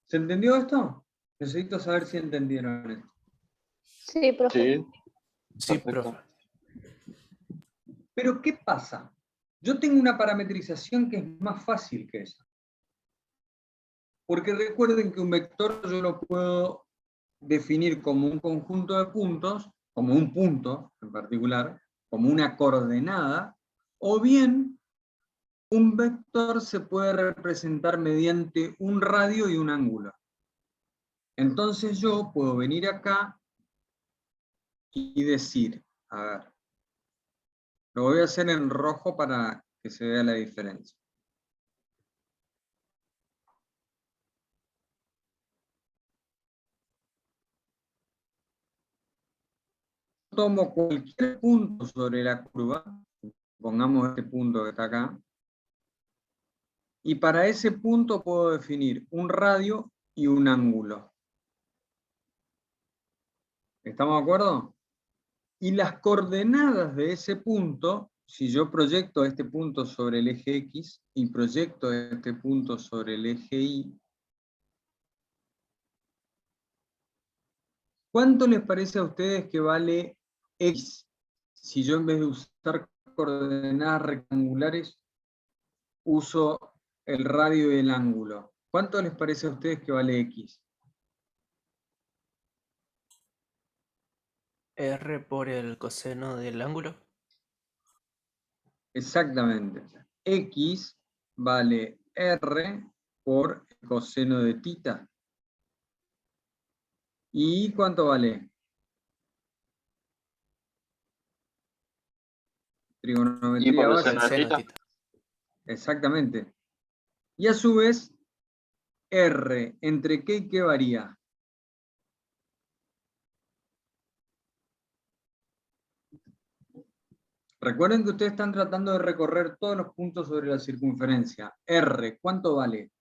¿Se entendió esto? Necesito saber si entendieron esto. Sí, profe. Sí, Sí, perfecto. profe. Pero ¿qué pasa? Yo tengo una parametrización que es más fácil que esa. Porque recuerden que un vector yo lo puedo definir como un conjunto de puntos, como un punto en particular, como una coordenada, o bien un vector se puede representar mediante un radio y un ángulo. Entonces yo puedo venir acá y decir, a ver, lo voy a hacer en rojo para que se vea la diferencia. Tomo cualquier punto sobre la curva, pongamos este punto que está acá, y para ese punto puedo definir un radio y un ángulo. ¿Estamos de acuerdo? Y las coordenadas de ese punto, si yo proyecto este punto sobre el eje X y proyecto este punto sobre el eje Y, ¿cuánto les parece a ustedes que vale X si yo en vez de usar coordenadas rectangulares uso el radio y el ángulo? ¿Cuánto les parece a ustedes que vale X? R por el coseno del ángulo. Exactamente. X vale R por el coseno de tita. ¿Y cuánto vale? Y Trigonometría por el básica. seno de Seno tita. tita. Exactamente. Y a su vez, R, ¿entre qué y qué varía? Recuerden que ustedes están tratando de recorrer todos los puntos sobre la circunferencia. R, ¿cuánto vale?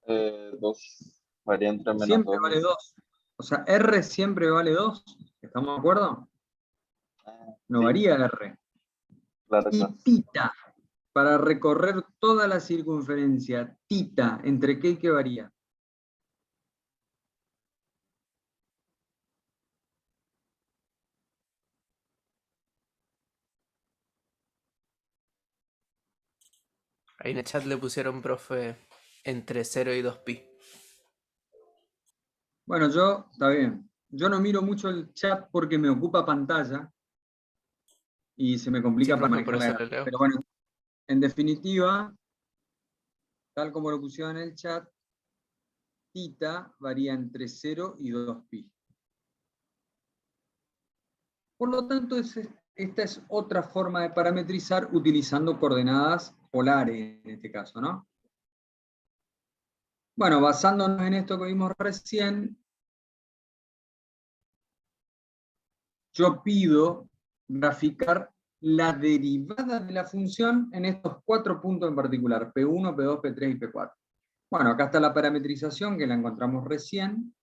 2. Varía entre menos Siempre 2. vale 2. O sea, R siempre vale 2. ¿Estamos de acuerdo? No Sí, varía R. claro, Y claro. tita, para recorrer toda la circunferencia, tita, ¿entre qué y qué varía? Ahí en el chat le pusieron, profe, entre 0 y 2pi. Bueno, está bien. Yo no miro mucho el chat porque me ocupa pantalla y se me Sí, complica para profe, por manejar la eso lo gráfica. leo. Pero bueno, en definitiva, tal como lo pusieron en el chat, tita varía entre 0 y 2pi. Por lo tanto, esta es otra forma de parametrizar utilizando coordenadas polares en este caso, ¿no? Bueno, basándonos en esto que vimos recién, yo pido graficar la derivada de la función en estos 4 puntos en particular, P1, P2, P3 y P4. Bueno, acá está la parametrización que la encontramos recién.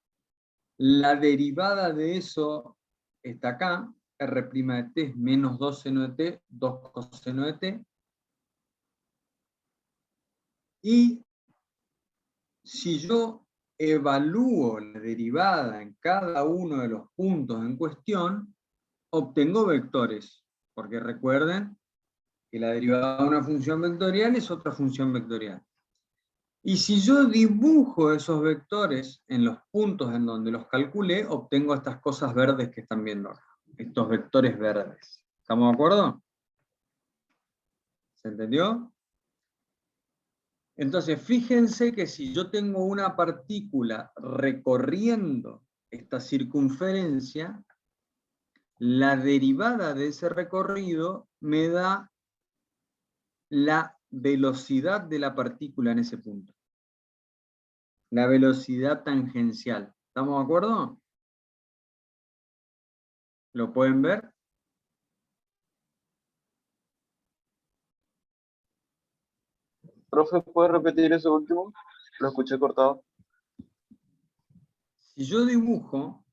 La derivada de eso está acá, R' de t es menos 2 seno de t, 2 coseno de t. Y si yo evalúo la derivada en cada uno de los puntos en cuestión, obtengo vectores, porque recuerden que la derivada de una función vectorial es otra función vectorial. Y si yo dibujo esos vectores en los puntos en donde los calculé, obtengo estas cosas verdes que están viendo acá, estos vectores verdes. ¿Estamos de acuerdo? ¿Se entendió? Entonces, fíjense que si yo tengo una partícula recorriendo esta circunferencia, la derivada de ese recorrido me da la velocidad de la partícula en ese punto. La velocidad tangencial. ¿Estamos de acuerdo? ¿Lo pueden ver? Profe, ¿puede repetir eso último? Lo escuché cortado. Si yo dibujo,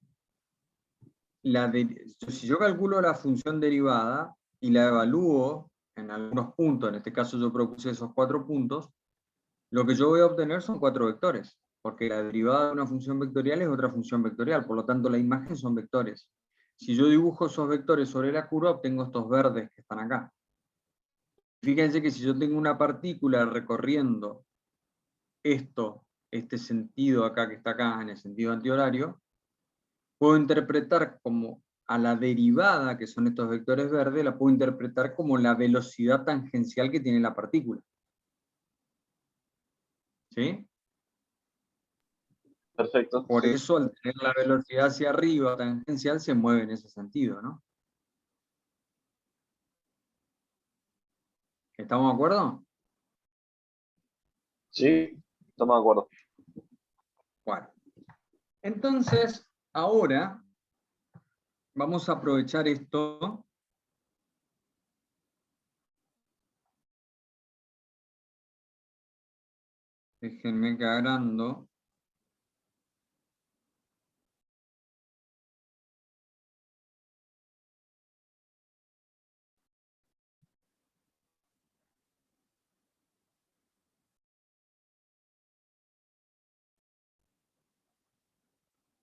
si yo calculo la función derivada y la evalúo en algunos puntos, en este caso yo propuse esos 4 puntos, lo que yo voy a obtener son 4 vectores, porque la derivada de una función vectorial es otra función vectorial, por lo tanto la imagen son vectores. Si yo dibujo esos vectores sobre la curva, obtengo estos verdes que están acá. Fíjense que si yo tengo una partícula recorriendo este sentido acá que está acá, en el sentido antihorario, puedo interpretar como a la derivada, que son estos vectores verdes, la puedo interpretar como la velocidad tangencial que tiene la partícula. ¿Sí? Perfecto. Por Sí. eso, al tener la velocidad hacia arriba tangencial, se mueve en ese sentido, ¿no? ¿Estamos de acuerdo? Sí, estamos de acuerdo. Bueno. Entonces, ahora vamos a aprovechar esto. Déjenme que agrando.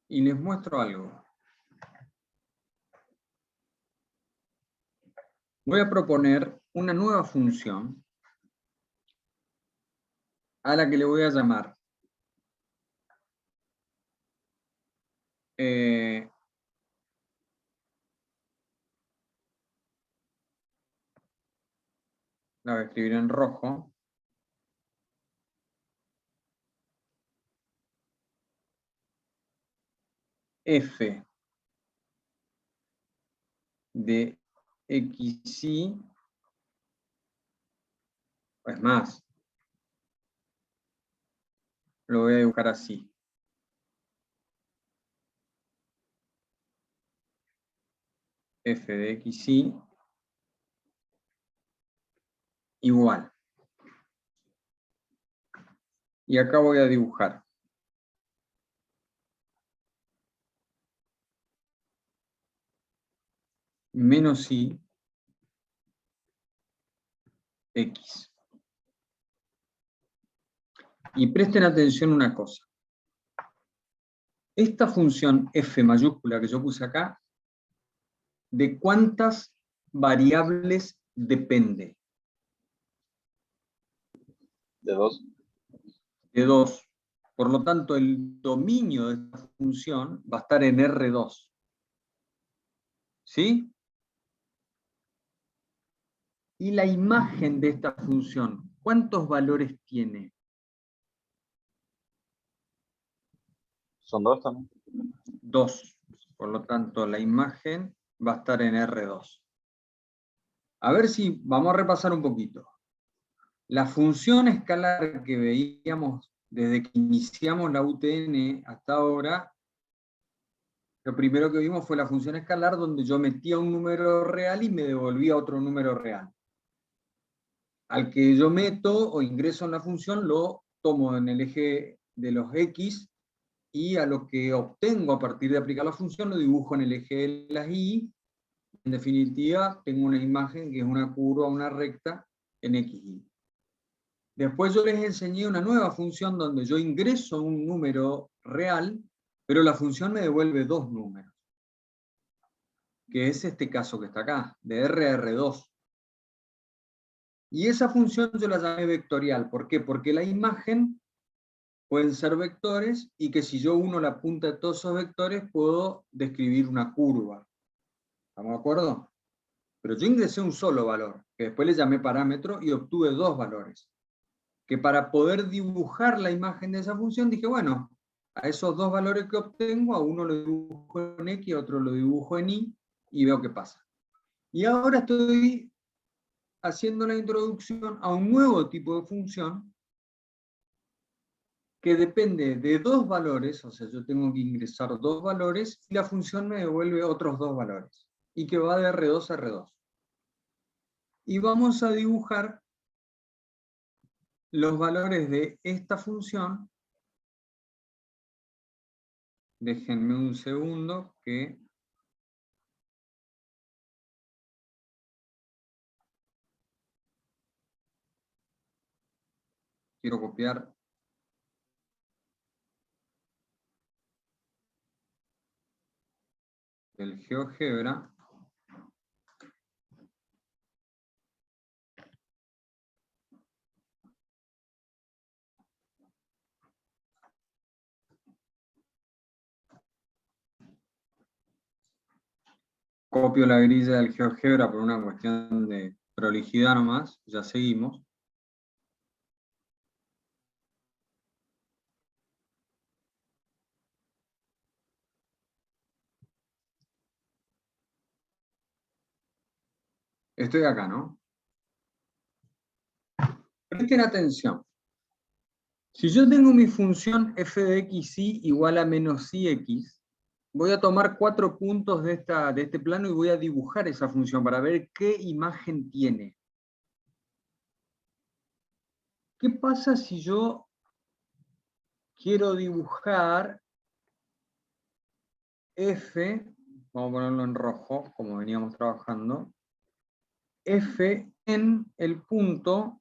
Y les muestro algo. Voy a proponer una nueva función a la que le voy a llamar la voy a escribir en rojo. F de xy, es más, lo voy a dibujar así. F de xy igual. Y acá voy a dibujar menos y x. Y presten atención a una cosa. Esta función f mayúscula que yo puse acá, ¿de cuántas variables depende? De 2. De 2. Por lo tanto, el dominio de esta función va a estar en R2. ¿Sí? Y la imagen de esta función, ¿cuántos valores tiene? Son 2 también. 2. Por lo tanto, la imagen va a estar en R2. A ver si vamos a repasar un poquito. La función escalar que veíamos desde que iniciamos la UTN hasta ahora, lo primero que vimos fue la función escalar donde yo metía un número real y me devolvía otro número real. Al que yo meto o ingreso en la función lo tomo en el eje de los X y a lo que obtengo a partir de aplicar la función lo dibujo en el eje de las Y, en definitiva tengo una imagen que es una curva, una recta en XY. Después yo les enseñé una nueva función donde yo ingreso un número real, pero la función me devuelve dos números, que es este caso que está acá, de RR2. Y esa función yo la llamé vectorial. ¿Por qué? Porque la imagen pueden ser vectores y que si yo uno la punta de todos esos vectores puedo describir una curva. ¿Estamos de acuerdo? Pero yo ingresé un solo valor, que después le llamé parámetro y obtuve dos valores. Que para poder dibujar la imagen de esa función dije, bueno, a esos dos valores que obtengo, a uno lo dibujo en X, a otro lo dibujo en Y veo qué pasa. Y ahora estoy haciendo la introducción a un nuevo tipo de función que depende de dos valores, o sea, yo tengo que ingresar dos valores y la función me devuelve otros dos valores, y que va de R2 a R2. Y vamos a dibujar los valores de esta función. Déjenme un segundo que quiero copiar el GeoGebra. Copio la grilla del GeoGebra por una cuestión de prolijidad nomás, ya seguimos. Estoy acá, ¿no? Presten atención. Si yo tengo mi función f de xy igual a menos ix, voy a tomar 4 puntos de este plano y voy a dibujar esa función para ver qué imagen tiene. ¿Qué pasa si yo quiero dibujar f, vamos a ponerlo en rojo, como veníamos trabajando, f en el punto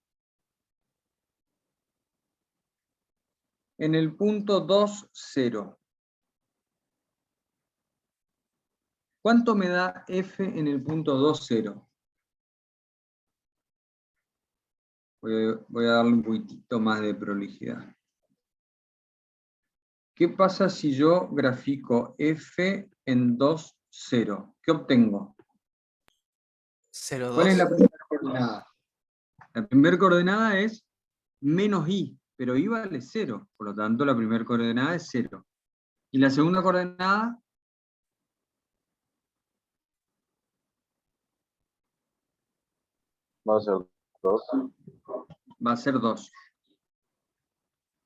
2, 0? ¿Cuánto me da f en el punto 2, 0? Voy a darle un poquitito más de prolijidad. ¿Qué pasa si yo grafico f en 2, 0? ¿Qué obtengo? 0, ¿Cuál es la 2. primera coordenada? La primera coordenada es menos y, pero y vale 0, por lo tanto la primera coordenada es 0. Y la segunda coordenada Va a ser 2. va a ser 2.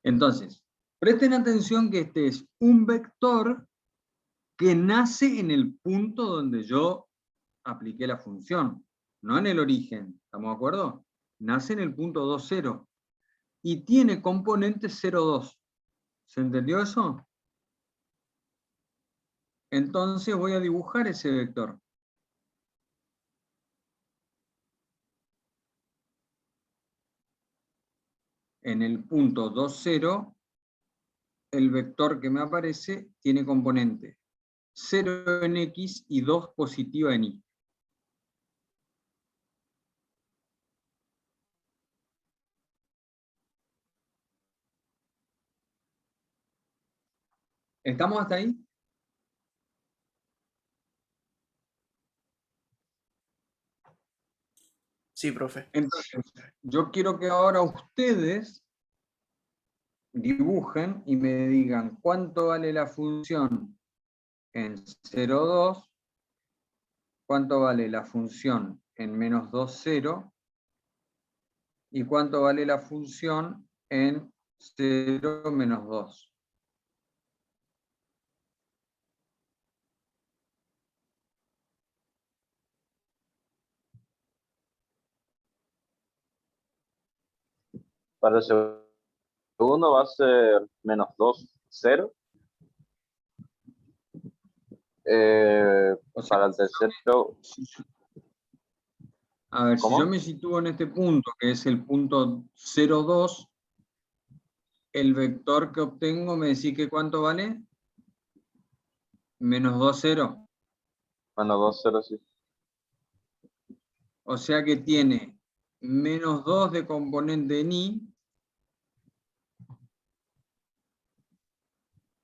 Entonces, presten atención que este es un vector que nace en el punto donde yo apliqué la función, no en el origen, ¿estamos de acuerdo? Nace en el punto 2, 0 y tiene componente 0, 2. ¿Se entendió eso? Entonces voy a dibujar ese vector. En el punto 2, 0, el vector que me aparece tiene componente 0 en X y 2 positiva en Y. ¿Estamos hasta ahí? Sí, profe. Entonces, yo quiero que ahora ustedes dibujen y me digan cuánto vale la función en 0, 2, cuánto vale la función en menos 2, 0, y cuánto vale la función en 0, menos 2. Para el segundo va a ser menos 2, 0. O sea, Para el tercero, a ver, ¿cómo? si yo me sitúo en este punto, que es el punto 0,2, el vector que obtengo, me decís que ¿cuánto vale? Menos 2, 0. Bueno, 2, 0, sí. O sea que tiene menos 2 de componente en i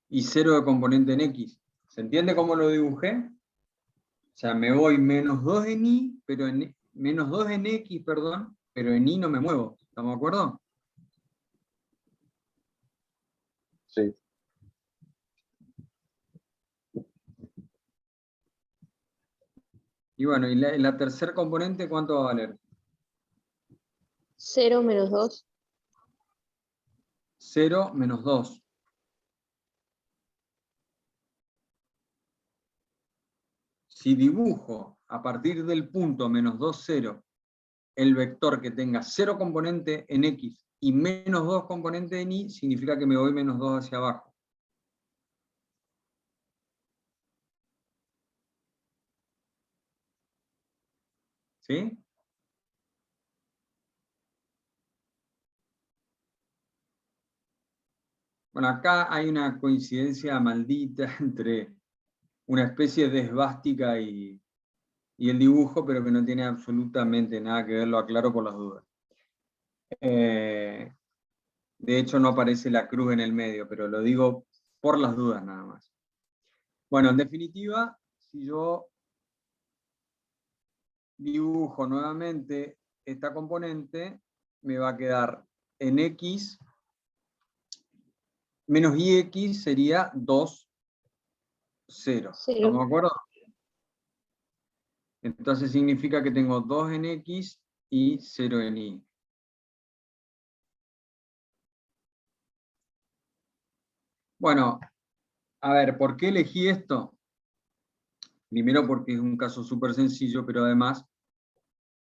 y 0 de componente en x. ¿Se entiende cómo lo dibujé? O sea, me voy menos 2 en i, pero menos 2 en x, perdón, pero en i no me muevo. ¿Estamos de acuerdo? Sí. Y bueno, y la tercer componente, ¿cuánto va a valer? 0 menos 2. 0 menos 2. Si dibujo a partir del punto menos 2, 0, el vector que tenga 0 componente en x y menos 2 componente en y, significa que me voy menos 2 hacia abajo. ¿Sí? Bueno, acá hay una coincidencia maldita entre una especie de esvástica y el dibujo, pero que no tiene absolutamente nada que ver, lo aclaro por las dudas. De hecho, no aparece la cruz en el medio, pero lo digo por las dudas nada más. Bueno, en definitiva, si yo dibujo nuevamente esta componente, me va a quedar en x menos ix sería 2, 0. 0. ¿Estamos de acuerdo? Entonces significa que tengo 2 en x y 0 en y. Bueno, a ver, ¿por qué elegí esto? Primero porque es un caso súper sencillo, pero además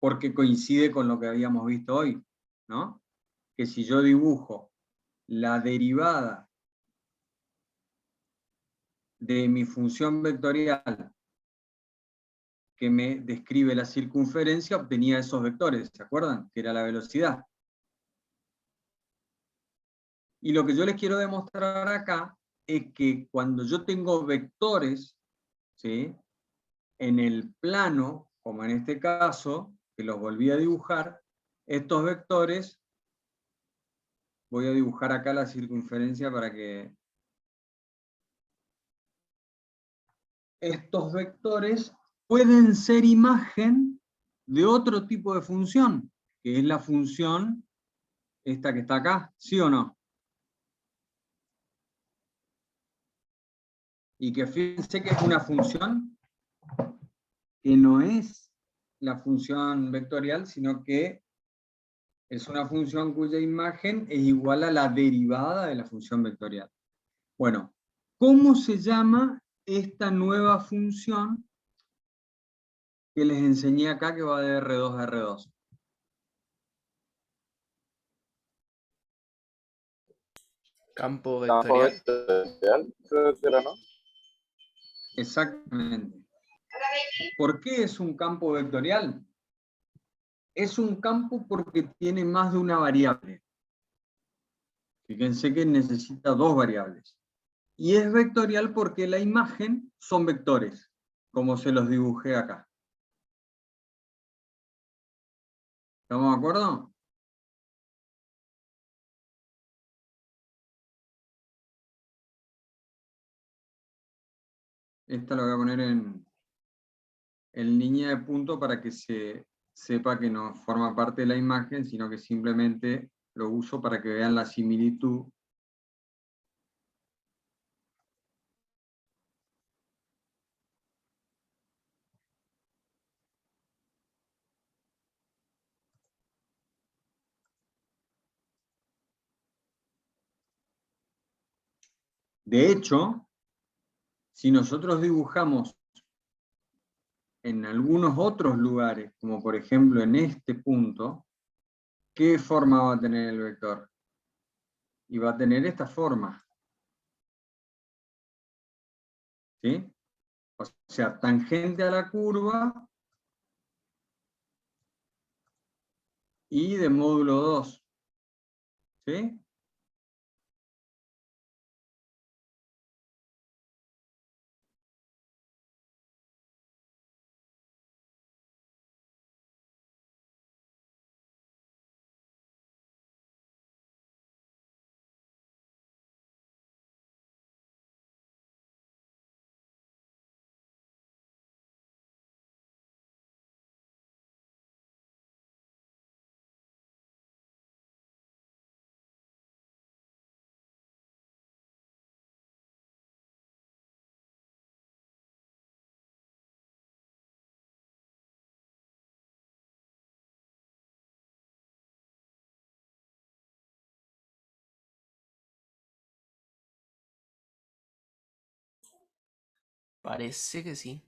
porque coincide con lo que habíamos visto hoy, ¿no? Que si yo dibujo la derivada de mi función vectorial que me describe la circunferencia, obtenía esos vectores, ¿se acuerdan? Que era la velocidad. Y lo que yo les quiero demostrar acá es que cuando yo tengo vectores, ¿sí?, en el plano, como en este caso, que los volví a dibujar, estos vectores, voy a dibujar acá la circunferencia para que... Estos vectores pueden ser imagen de otro tipo de función, que es la función esta que está acá, ¿sí o no? Y que fíjense que es una función que no es la función vectorial, sino que es una función cuya imagen es igual a la derivada de la función vectorial. Bueno, ¿cómo se llama esta nueva función que les enseñé acá que va de R2 a R2? Campo Campo vectorial. vectorial, creo que era, ¿no? Exactamente. ¿Por qué es un campo vectorial? Es un campo porque tiene más de una variable. Fíjense que necesita dos variables. Y es vectorial porque la imagen son vectores, como se los dibujé acá. ¿Estamos de acuerdo? Esta la voy a poner en línea de punto para que se sepa que no forma parte de la imagen, sino que simplemente lo uso para que vean la similitud. De hecho, si nosotros dibujamos en algunos otros lugares, como por ejemplo en este punto, ¿qué forma va a tener el vector? Y va a tener esta forma. ¿Sí? O sea, tangente a la curva y de módulo 2. ¿Sí? Parece que sí.